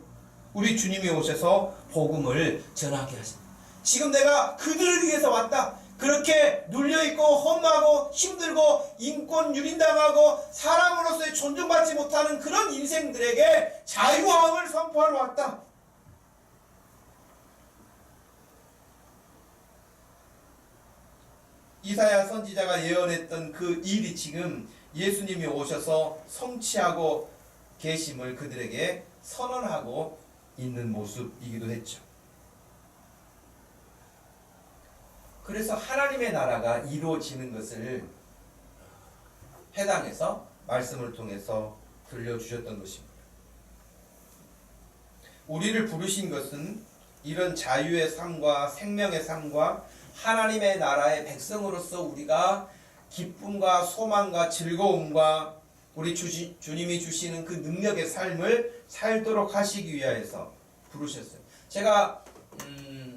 우리 주님이 오셔서 복음을 전하게 하신다. 지금 내가 그들을 위해서 왔다. 그렇게 눌려있고 험하고 힘들고 인권 유린당하고 사람으로서의 존중받지 못하는 그런 인생들에게 자유함을 선포하러 왔다. 이사야 선지자가 예언했던 그 일이 지금 예수님이 오셔서 성취하고 계심을 그들에게 선언하고 있는 모습이기도 했죠. 그래서 하나님의 나라가 이루어지는 것을 해당해서 말씀을 통해서 들려주셨던 것입니다. 우리를 부르신 것은 이런 자유의 삶과 생명의 삶과 하나님의 나라의 백성으로서 우리가 기쁨과 소망과 즐거움과 우리 주님이 주시는 그 능력의 삶을 살도록 하시기 위하여서 부르셨어요. 제가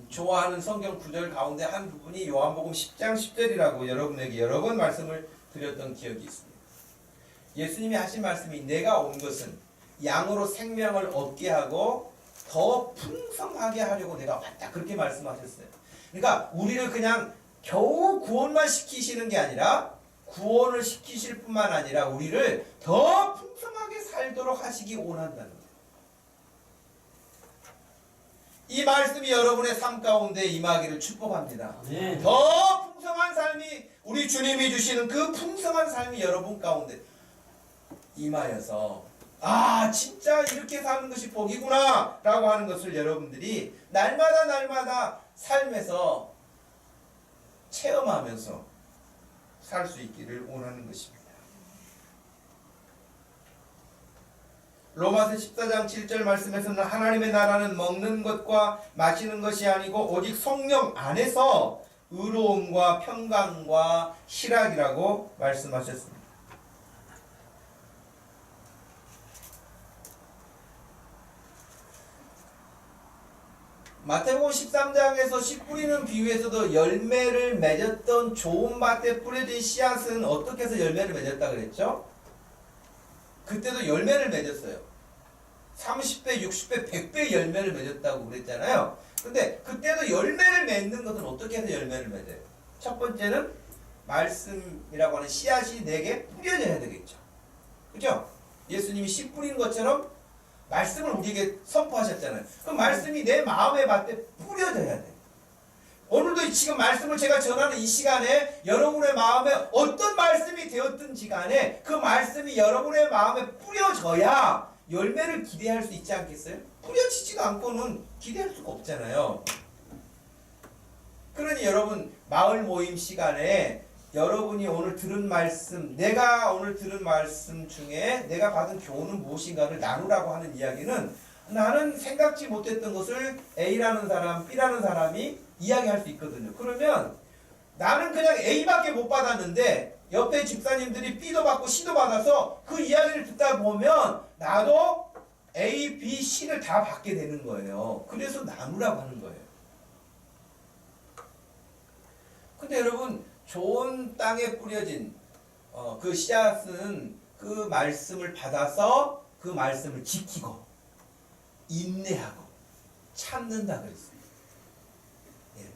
좋아하는 성경 구절 가운데 한 부분이 요한복음 10장 10절이라고 여러분에게 여러 번 말씀을 드렸던 기억이 있습니다. 예수님이 하신 말씀이 내가 온 것은 양으로 생명을 얻게 하고 더 풍성하게 하려고 내가 왔다. 그렇게 말씀하셨어요. 그러니까 우리를 그냥 겨우 구원만 시키시는 게 아니라 구원을 시키실 뿐만 아니라 우리를 더 풍성하게 살도록 하시기 원한다는 거예요. 이 말씀이 여러분의 삶 가운데 임하기를 축복합니다. 네. 더 풍성한 삶이 우리 주님이 주시는 그 풍성한 삶이 여러분 가운데 임하여서 아 진짜 이렇게 사는 것이 복이구나 라고 하는 것을 여러분들이 날마다 삶에서 체험하면서 살 수 있기를 원하는 것입니다. 로마서 14장 7절 말씀에서는 하나님의 나라는 먹는 것과 마시는 것이 아니고 오직 성령 안에서 의로움과 평강과 희락이라고 말씀하셨습니다. 마태복음 13장에서 씨 뿌리는 비유에서도 열매를 맺었던 좋은 밭에 뿌려진 씨앗은 어떻게 해서 열매를 맺었다 그랬죠? 그때도 열매를 맺었어요. 30배, 60배, 100배 열매를 맺었다고 그랬잖아요. 근데 그때도 열매를 맺는 것은 어떻게 해서 열매를 맺어요? 첫 번째는 말씀이라고 하는 씨앗이 내게 뿌려져야 되겠죠. 그죠? 예수님이 씨 뿌린 것처럼 말씀을 우리에게 선포하셨잖아요. 그 말씀이 내 마음의 밭에 뿌려져야 돼. 오늘도 지금 말씀을 제가 전하는 이 시간에 여러분의 마음에 어떤 말씀이 되었든지 간에 그 말씀이 여러분의 마음에 뿌려져야 열매를 기대할 수 있지 않겠어요? 뿌려지지도 않고는 기대할 수가 없잖아요. 그러니 여러분 마을 모임 시간에 여러분이 오늘 들은 말씀, 내가 오늘 들은 말씀 중에 내가 받은 교훈은 무엇인가를 나누라고 하는 이야기는 나는 생각지 못했던 것을 A라는 사람, B라는 사람이 이야기할 수 있거든요. 그러면 나는 그냥 A밖에 못 받았는데 옆에 집사님들이 B도 받고 C도 받아서 그 이야기를 듣다 보면 나도 A, B, C를 다 받게 되는 거예요. 그래서 나누라고 하는 거예요. 근데 여러분 좋은 땅에 뿌려진 그 씨앗은 그 말씀을 받아서 그 말씀을 지키고 인내하고 참는다 그랬어요. 예.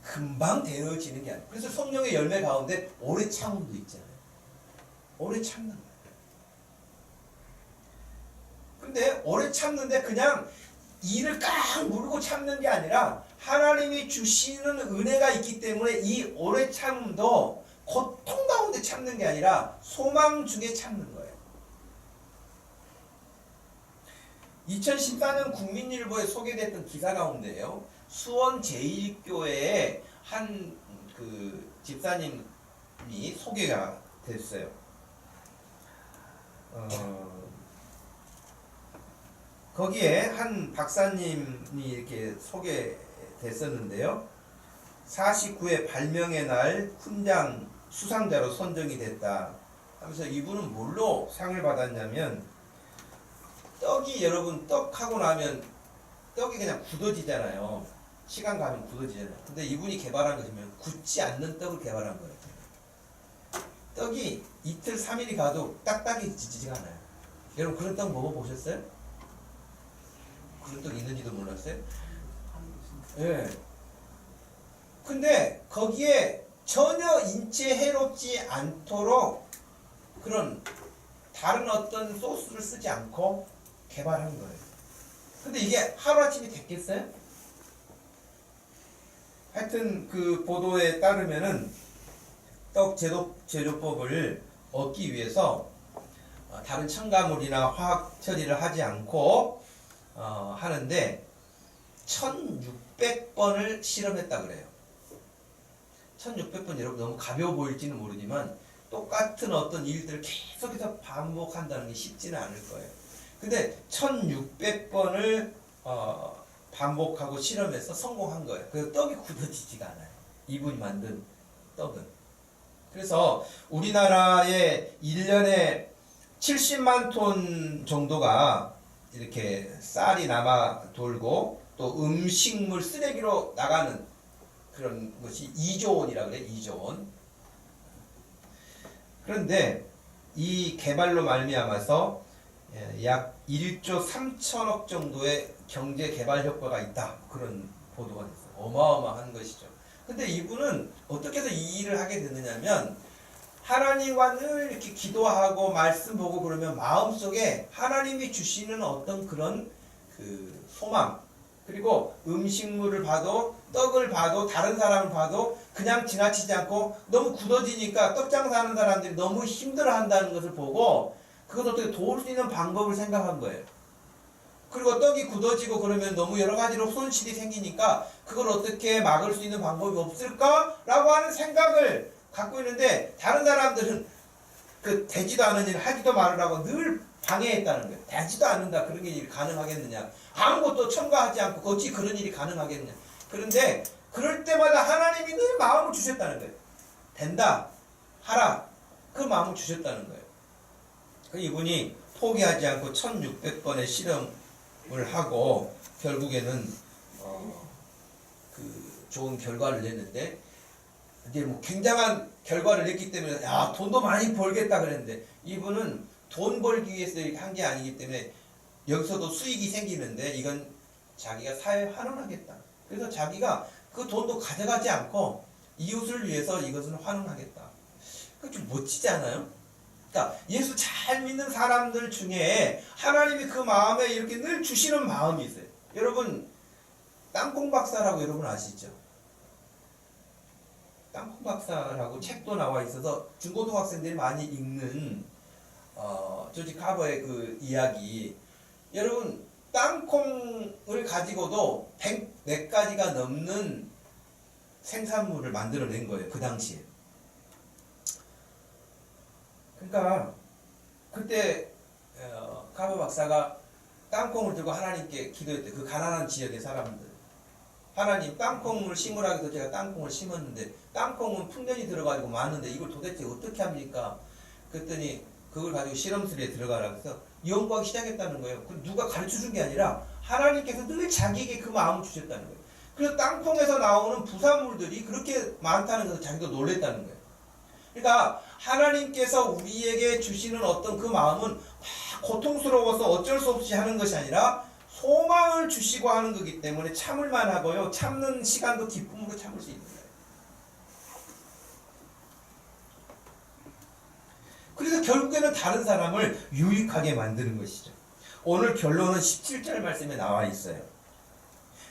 금방 되어지는 게 아니에요. 그래서 성령의 열매 가운데 오래 참음도 있잖아요. 오래 참는 거예요. 근데 오래 참는데 그냥 이를 깍 물고 참는 게 아니라 하나님이 주시는 은혜가 있기 때문에 이 오래 참음도 고통 가운데 참는 게 아니라 소망 중에 참는 거예요. 2014년 국민일보에 소개됐던 기사 가운데요. 수원 제1교회의 한 그 집사님이 소개가 됐어요. 거기에 한 박사님이 이렇게 소개됐었는데요. 49회 발명의 날 훈장 수상자로 선정이 됐다 하면서 이분은 뭘로 상을 받았냐면, 떡이 여러분 떡하고 나면 떡이 그냥 굳어지잖아요. 시간 가면 굳어지잖아요. 근데 이분이 개발한 것이면 굳지 않는 떡을 개발한 거예요. 떡이 이틀 3일이 가도 딱딱해지지가 않아요. 여러분 그런 떡 먹어보셨어요? 그런 떡 있는지도 몰랐어요? 예. 근데 거기에 전혀 인체에 해롭지 않도록 그런 다른 어떤 소스를 쓰지 않고 개발한 거예요. 근데 이게 하루아침에 됐겠어요? 하여튼 그 보도에 따르면은 떡 제조법을 얻기 위해서 다른 첨가물이나 화학 처리를 하지 않고 하는데 1600번을 실험했다 그래요. 1600번 여러분 너무 가벼워 보일지는 모르지만 똑같은 어떤 일들을 계속해서 반복한다는 게 쉽지는 않을 거예요. 근데 1600번을 반복하고 실험해서 성공한 거예요. 그래서 떡이 굳어지지가 않아요. 이분이 만든 떡은. 그래서 우리나라에 1년에 70만 톤 정도가 이렇게 쌀이 남아 돌고 또 음식물 쓰레기로 나가는 그런 것이 2조 원이라고 그래요. 2조 원. 그런데 이 개발로 말미암아서 약 1조 3천억 정도의 경제 개발 효과가 있다. 그런 보도가 됐어요. 어마어마한 것이죠. 근데 이분은 어떻게 해서 이 일을 하게 됐느냐면 하나님과 늘 이렇게 기도하고 말씀 보고 그러면 마음속에 하나님이 주시는 어떤 그런 그 소망, 그리고 음식물을 봐도 떡을 봐도 다른 사람을 봐도 그냥 지나치지 않고 너무 굳어지니까 떡 장사하는 사람들이 너무 힘들어한다는 것을 보고 그것 어떻게 도울 수 있는 방법을 생각한 거예요. 그리고 떡이 굳어지고 그러면 너무 여러 가지로 손실이 생기니까 그걸 어떻게 막을 수 있는 방법이 없을까라고 하는 생각을 갖고 있는데 다른 사람들은 그 되지도 않은 일 하지도 말으라고 늘 방해했다는 거예요. 되지도 않는다. 그런 일이 가능하겠느냐. 아무것도 첨가하지 않고 어찌 그런 일이 가능하겠느냐. 그런데 그럴 때마다 하나님이 늘 마음을 주셨다는 거예요. 된다. 하라. 그 마음을 주셨다는 거예요. 이분이 포기하지 않고 1600번의 실험을 하고 결국에는 그 좋은 결과를 냈는데 이제 뭐 굉장한 결과를 냈기 때문에 야 돈도 많이 벌겠다 그랬는데 이분은 돈 벌기 위해서 한 게 아니기 때문에 여기서도 수익이 생기는데 이건 자기가 사회에 환원하겠다. 그래서 자기가 그 돈도 가져가지 않고 이웃을 위해서 이것은 환원하겠다. 그 좀 멋지지 않아요? 그러니까 예수 잘 믿는 사람들 중에 하나님이 그 마음에 이렇게 늘 주시는 마음이 있어요. 여러분 땅콩 박사라고 여러분 아시죠? 땅콩 박사라고 책도 나와 있어서 중고등학생들이 많이 읽는 조지 카버의 그 이야기. 여러분 땅콩을 가지고도 100몇 가지가 넘는 생산물을 만들어낸 거예요. 그 당시에. 그러니까 그때 카버 박사가 땅콩을 들고 하나님께 기도했대. 그 가난한 지역의 사람들. 하나님 땅콩을 심으라 해서 제가 땅콩을 심었는데 땅콩은 풍년이 들어가지고 많은데 이걸 도대체 어떻게 합니까? 그랬더니 그걸 가지고 실험실에 들어가라 해서 연구하기 시작했다는 거예요. 그 누가 가르쳐 준 게 아니라 하나님께서 늘 자기에게 그 마음을 주셨다는 거예요. 그래서 땅콩에서 나오는 부산물들이 그렇게 많다는 것을 자기도 놀랬다는 거예요. 그러니까 하나님께서 우리에게 주시는 어떤 그 마음은 고통스러워서 어쩔 수 없이 하는 것이 아니라 소망을 주시고 하는 거기 때문에 참을만 하고요. 참는 시간도 기쁨으로 참을 수 있는 거예요. 그래서 결국에는 다른 사람을 유익하게 만드는 것이죠. 오늘 결론은 17절 말씀에 나와 있어요.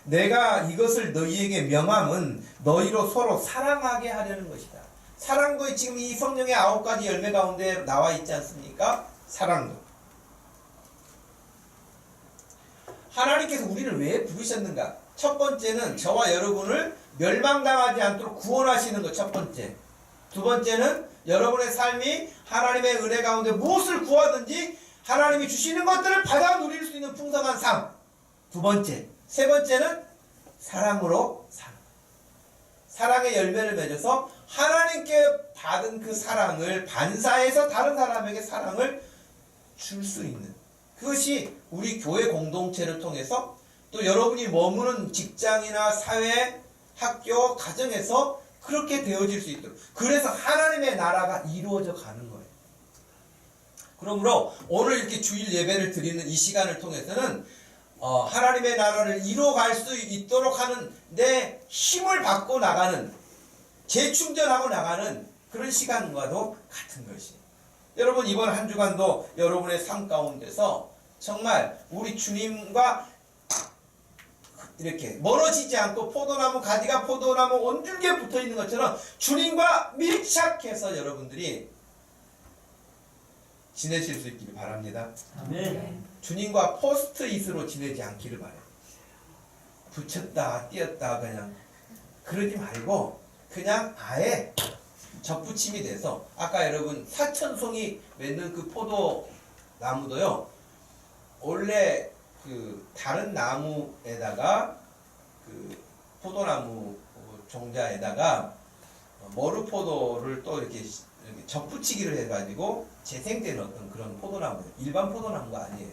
내가 이것을 너희에게 명함은 너희로 서로 사랑하게 하려는 것이다. 사랑도 지금 이 성령의 9가지 열매 가운데 나와 있지 않습니까? 사랑도. 하나님께서 우리를 왜 부르셨는가? 첫 번째는 저와 여러분을 멸망당하지 않도록 구원하시는 것 첫 번째. 두 번째는 여러분의 삶이 하나님의 은혜 가운데 무엇을 구하든지 하나님이 주시는 것들을 받아 누릴 수 있는 풍성한 삶. 두 번째. 세 번째는 사랑으로 사랑. 사랑의 열매를 맺어서 하나님께 받은 그 사랑을 반사해서 다른 사람에게 사랑을 줄 수 있는, 그것이 우리 교회 공동체를 통해서 또 여러분이 머무는 직장이나 사회, 학교, 가정에서 그렇게 되어질 수 있도록, 그래서 하나님의 나라가 이루어져 가는 거예요. 그러므로 오늘 이렇게 주일 예배를 드리는 이 시간을 통해서는 하나님의 나라를 이루어갈 수 있도록 하는 내 힘을 받고 나가는, 재충전하고 나가는 그런 시간과도 같은 것이에요. 여러분, 이번 한 주간도 여러분의 삶 가운데서 정말 우리 주님과 이렇게 멀어지지 않고 포도나무 가지가 포도나무 온줄기에 붙어 있는 것처럼 주님과 밀착해서 여러분들이 지내실 수 있기를 바랍니다. 아멘. 주님과 포스트잇으로 지내지 않기를 바라요. 붙였다 띄었다 그냥 그러지 말고 그냥 아예 접붙임이 돼서, 아까 여러분 사천송이 맺는 그 포도나무도요, 원래 그 다른 나무에다가 그 포도나무 종자에다가 머루포도를 또 이렇게 접붙이기를 해가지고 재생되는 어떤 그런 포도나무예요. 일반 포도나무가 아니에요.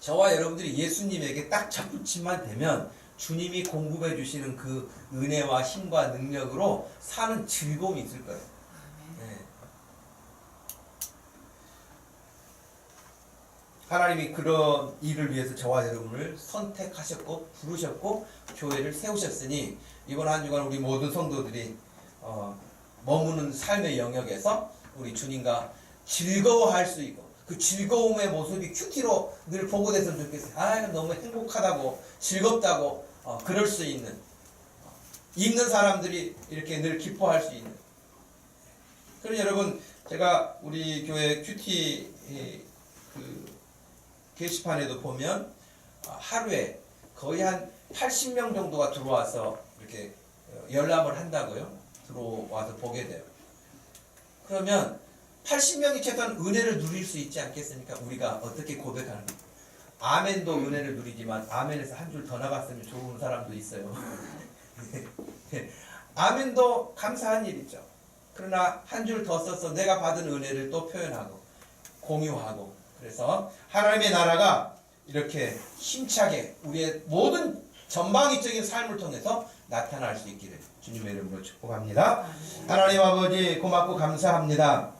저와 여러분들이 예수님에게 딱 접붙임만 되면 주님이 공급해 주시는 그 은혜와 힘과 능력으로 사는 즐거움이 있을 거예요. 네. 하나님이 그런 일을 위해서 저와 여러분을 선택하셨고 부르셨고 교회를 세우셨으니 이번 한 주간 우리 모든 성도들이 머무는 삶의 영역에서 우리 주님과 즐거워할 수 있고, 그 즐거움의 모습이 큐티로 늘 보고됐으면 좋겠어요. 아, 너무 행복하다고 즐겁다고 그럴 수 있는, 읽는 사람들이 이렇게 늘 기뻐할 수 있는. 그럼 여러분, 제가 우리 교회 큐티 그 게시판에도 보면 하루에 거의 한 80명 정도가 들어와서 이렇게 열람을 한다고요. 들어와서 보게 돼요. 그러면 80명이 최소한 은혜를 누릴 수 있지 않겠습니까? 우리가 어떻게 고백하는 거예요? 아멘도 은혜를 누리지만 아멘에서 한 줄 더 나갔으면 좋은 사람도 있어요. 아멘도 감사한 일이죠. 그러나 한 줄 더 써서 내가 받은 은혜를 또 표현하고 공유하고, 그래서 하나님의 나라가 이렇게 힘차게 우리의 모든 전방위적인 삶을 통해서 나타날 수 있기를 주님의 이름으로 축복합니다. 하나님 아버지, 고맙고 감사합니다.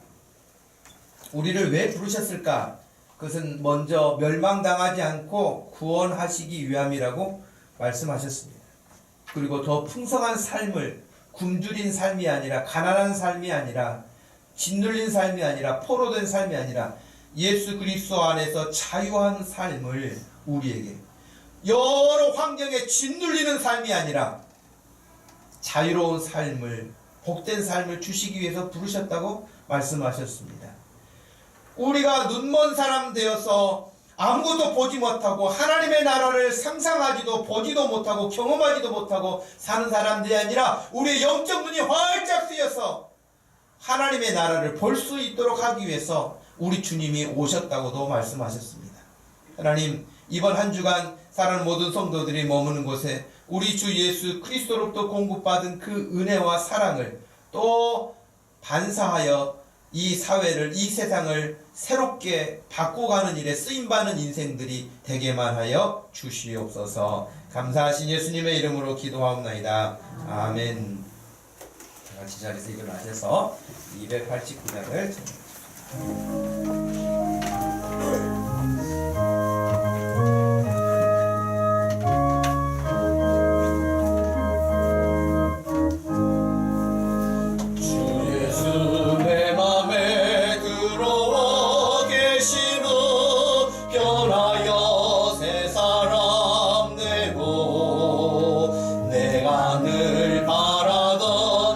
우리를 왜 부르셨을까? 그것은 먼저 멸망당하지 않고 구원하시기 위함이라고 말씀하셨습니다. 그리고 더 풍성한 삶을, 굶주린 삶이 아니라, 가난한 삶이 아니라, 짓눌린 삶이 아니라, 포로된 삶이 아니라 예수 그리스도 안에서 자유한 삶을 우리에게, 여러 환경에 짓눌리는 삶이 아니라 자유로운 삶을, 복된 삶을 주시기 위해서 부르셨다고 말씀하셨습니다. 우리가 눈먼 사람 되어서 아무것도 보지 못하고 하나님의 나라를 상상하지도 보지도 못하고 경험하지도 못하고 사는 사람들이 아니라 우리의 영적 눈이 활짝 뜨여서 하나님의 나라를 볼 수 있도록 하기 위해서 우리 주님이 오셨다고도 말씀하셨습니다. 하나님, 이번 한 주간 사랑하는 모든 성도들이 머무는 곳에 우리 주 예수 그리스도로부터 공급받은 그 은혜와 사랑을 또 반사하여 이 사회를, 이 세상을 새롭게 바꿔가는 일에 쓰임받는 인생들이 되게만 하여 주시옵소서. 감사하신 예수님의 이름으로 기도하옵나이다. 아멘. 다 같이 자리에서 일어나셔서 289장을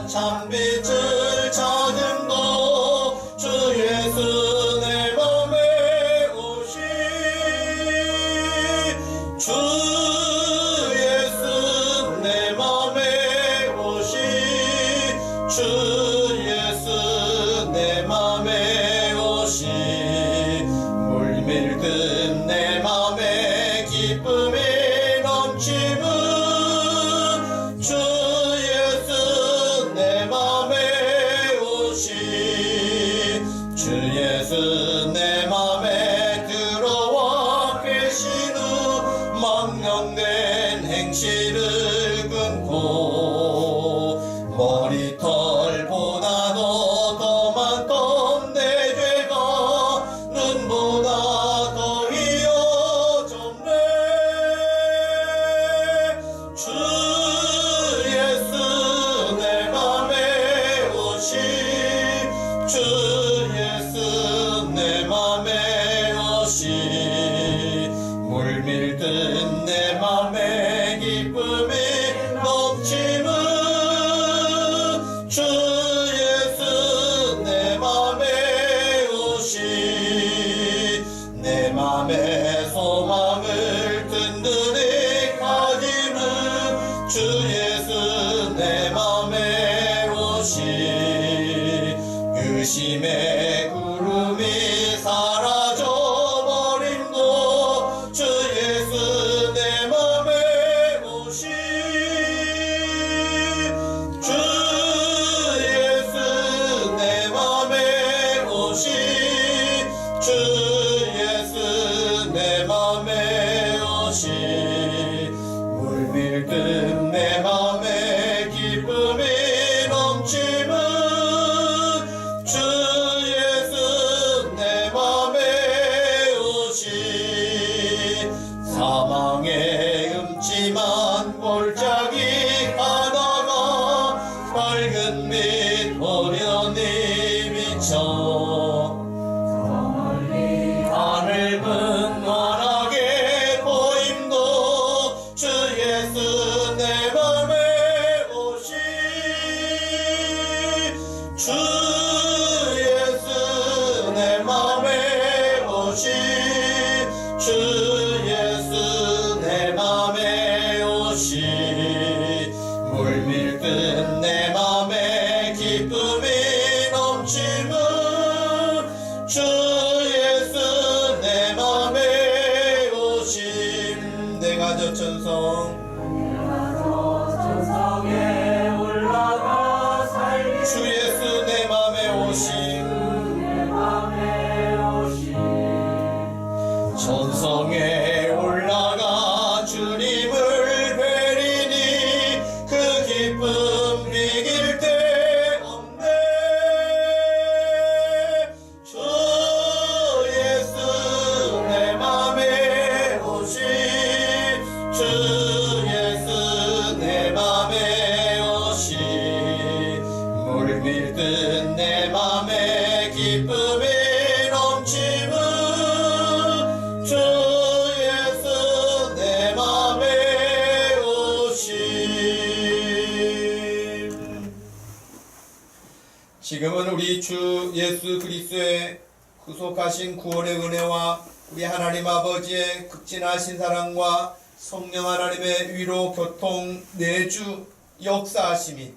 참빛을 찾은 것 주 예수 내 맘 생시를 끊고 머리털보다도 더 많던 내 죄가 눈보다 더 이어졌네. 주 예수 내 맘에 오시 주 예수 내 맘에 오시 물밀듯 내 맘에 기쁨이 넘치는 주 예수 내 맘에 오시 내 맘의 소망을 든든히 가지는 주 예수 내 맘에 오시 유심의 구름이 사라져버림도 주 예수 내 맘에 오시 주 예수 내 맘에 오시 주 예수 내 맘에 오시 물밀듯 내 맘에 기쁨이 넘치는 주 예수 내 맘에 오시 사망의 음침한 골짜기 하다가 밝은 빛 호련히 비쳐 하늘은 환하게 보임도 주 예수 내 맘에 오시 주 예수 내 맘에 오시 주 예수 내 맘에 오시 물밀듯 내 맘에 기쁨이 넘치는 주 예수 내 맘에 오심 내가 저 천성 천성에 올라가 살리 주 예수 내 맘에 오심 내 맘에 오시 천성에 올라가 주님을 뵈리니 그 기쁨 비길 데 없네. 주 예수 내 맘에 오시 주 예수 내 맘에 오시 물밀듯 내 맘에 기쁨이 넘치는 주 예수 내 맘에 오심. 지금은 우리 주 예수 그리스도의 구속하신 구원의 은혜와 우리 하나님 아버지의 극진하신 사랑과 성령 하나님의 위로 교통 내주 역사하심이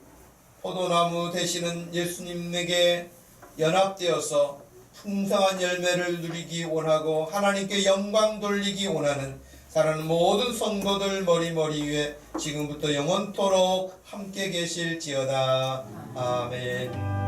포도나무 되시는 예수님에게 연합되어서 풍성한 열매를 누리기 원하고 하나님께 영광 돌리기 원하는 사랑하는 모든 성도들 머리 위에 지금부터 영원토록 함께 계실지어다. 아멘.